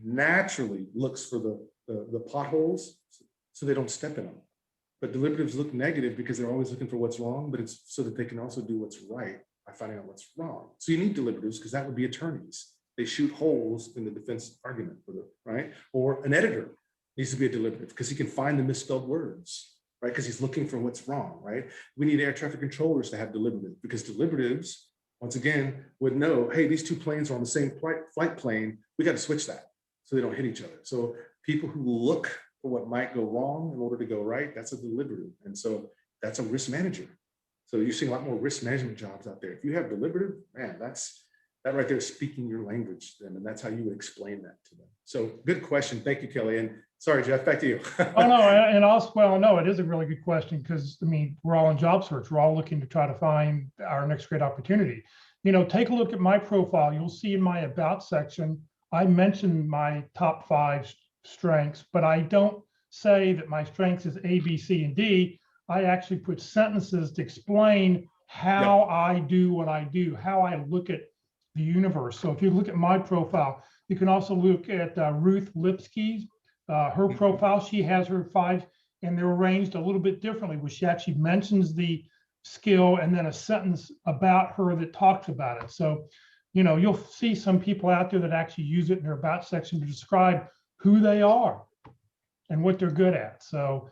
naturally looks for the potholes so they don't step in them. But deliberatives look negative because they're always looking for what's wrong, but it's so that they can also do what's right by finding out what's wrong. So you need deliberatives, because that would be attorneys. They shoot holes in the defense argument, right? Or an editor needs to be a deliberative because he can find the misspelled words, right? Because he's looking for what's wrong, right? We need air traffic controllers to have deliberative, because deliberatives, once again, would know, hey, these 2 planes are on the same flight plane. We got to switch that so they don't hit each other. So people who look for what might go wrong in order to go right, that's a deliberative. And so that's a risk manager. So you're seeing a lot more risk management jobs out there. If you have deliberative, man, that right there is speaking your language to them, and that's how you would explain that to them. So good question. Thank you, Kelly. And sorry, Jeff, back to you. Oh, no, and also, well, no, it is a really good question, because, I mean, we're all in job search. We're all looking to try to find our next great opportunity. Take a look at my profile. You'll see in my about section, I mentioned my top 5 strengths, but I don't say that my strengths is A, B, C, and D. I actually put sentences to explain how I do what I do, how I look at the universe. So if you look at my profile, you can also look at Ruth Lipsky's, her profile. She has her 5, and they're arranged a little bit differently, where she actually mentions the skill and then a sentence about her that talks about it. So, you'll see some people out there that actually use it in their about section to describe who they are and what they're good at. So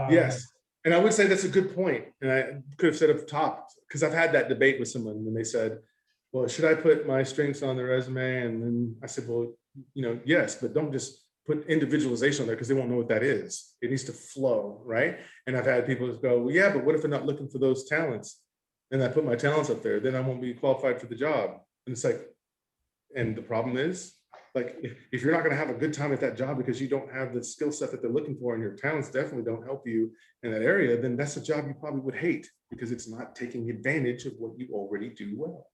yes, and I would say that's a good point. And I could have said up top, because I've had that debate with someone when they said, well, should I put my strengths on the resume? And then I said, well, yes, but don't just put individualization on there, because they won't know what that is. It needs to flow, right? And I've had people go, well, yeah, but what if they're not looking for those talents? And I put my talents up there, then I won't be qualified for the job. And it's like, and the problem is, like, if you're not going to have a good time at that job because you don't have the skill set that they're looking for, and your talents definitely don't help you in that area, then that's a job you probably would hate, because it's not taking advantage of what you already do well.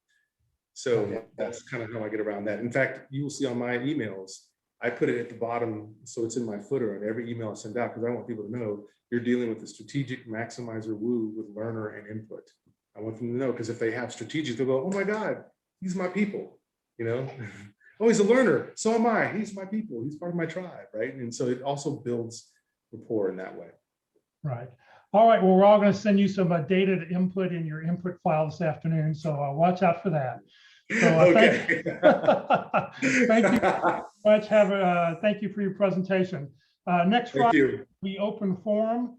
So that's kind of how I get around that. In fact, you will see on my emails, I put it at the bottom, so it's in my footer on every email I send out, because I want people to know you're dealing with the strategic maximizer woo with learner and input. I want them to know, because if they have strategic, they'll go, oh my God, these are my people, Oh, he's a learner, so am I. He's my people. He's part of my tribe, right? And so it also builds rapport in that way. Right. All right, well, we're all going to send you some data to input in your input file this afternoon, so watch out for that. So Okay. thank you very much. Thank you for your presentation. Next Thank Friday, you. we open forum.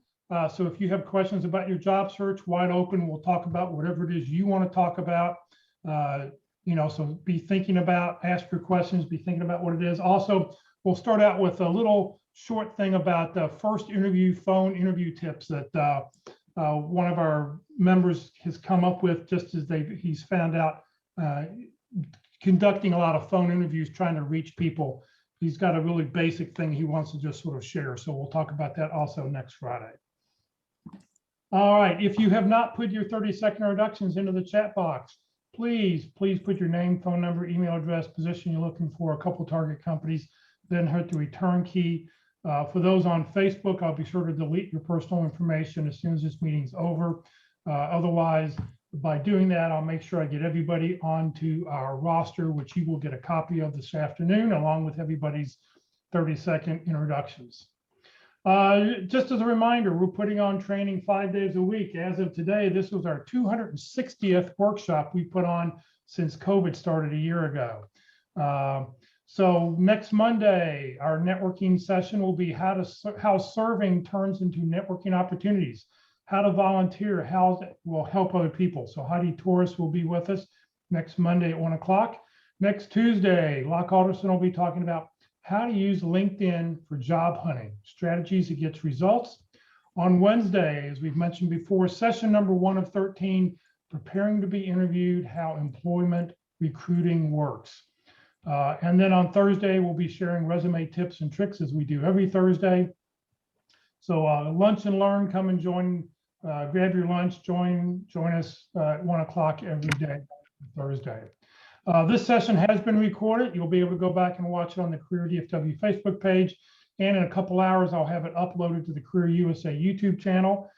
So if you have questions about your job search, wide open. We'll talk about whatever it is you want to talk about. So be thinking about, ask your questions, be thinking about what it is. Also, we'll start out with a little short thing about the first interview, phone interview tips that one of our members has come up with, just as he's found out conducting a lot of phone interviews, trying to reach people. He's got a really basic thing he wants to just sort of share. So we'll talk about that also next Friday. All right, if you have not put your 30-second introductions into the chat box, please put your name, phone number, email address, position you're looking for, a couple target companies, then hit the return key. For those on Facebook, I'll be sure to delete your personal information as soon as this meeting's over. Otherwise, by doing that, I'll make sure I get everybody onto our roster, which you will get a copy of this afternoon, along with everybody's 30-second introductions. Just as a reminder, we're putting on training 5 days a week. As of today, this was our 260th workshop we put on since COVID started a year ago. So next Monday, our networking session will be how serving turns into networking opportunities, how to volunteer, how it will help other people. So Heidi Torres will be with us next Monday at 1 o'clock. Next Tuesday, Locke Alderson will be talking about how to use LinkedIn for job hunting, strategies that gets results. On Wednesday, as we've mentioned before, session number 1 of 13, preparing to be interviewed, how employment recruiting works. And then on Thursday, we'll be sharing resume tips and tricks as we do every Thursday. So lunch and learn, come and join, grab your lunch, join us at 1 o'clock every day, Thursday. This session has been recorded. You'll be able to go back and watch it on the Career DFW Facebook page. And in a couple hours, I'll have it uploaded to the Career USA YouTube channel.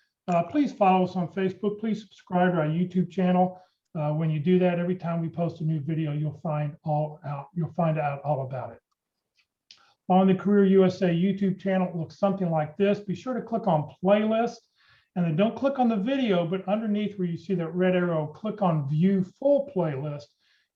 Please follow us on Facebook. Please subscribe to our YouTube channel. When you do that, every time we post a new video, you'll find out all about it. On the Career USA YouTube channel, it looks something like this. Be sure to click on playlist, and then don't click on the video, but underneath where you see that red arrow, click on view full playlist,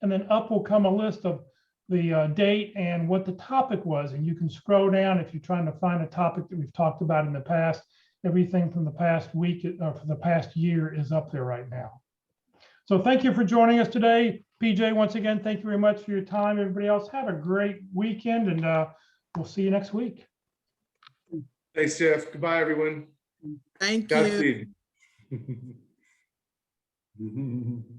and then up will come a list of the date and what the topic was. And you can scroll down if you're trying to find a topic that we've talked about in the past. Everything from the past week or for the past year is up there right now. So thank you for joining us today. PJ, once again, thank you very much for your time. Everybody else, have a great weekend, and we'll see you next week. Thanks, Jeff. Goodbye, everyone. Thank you. Godspeed.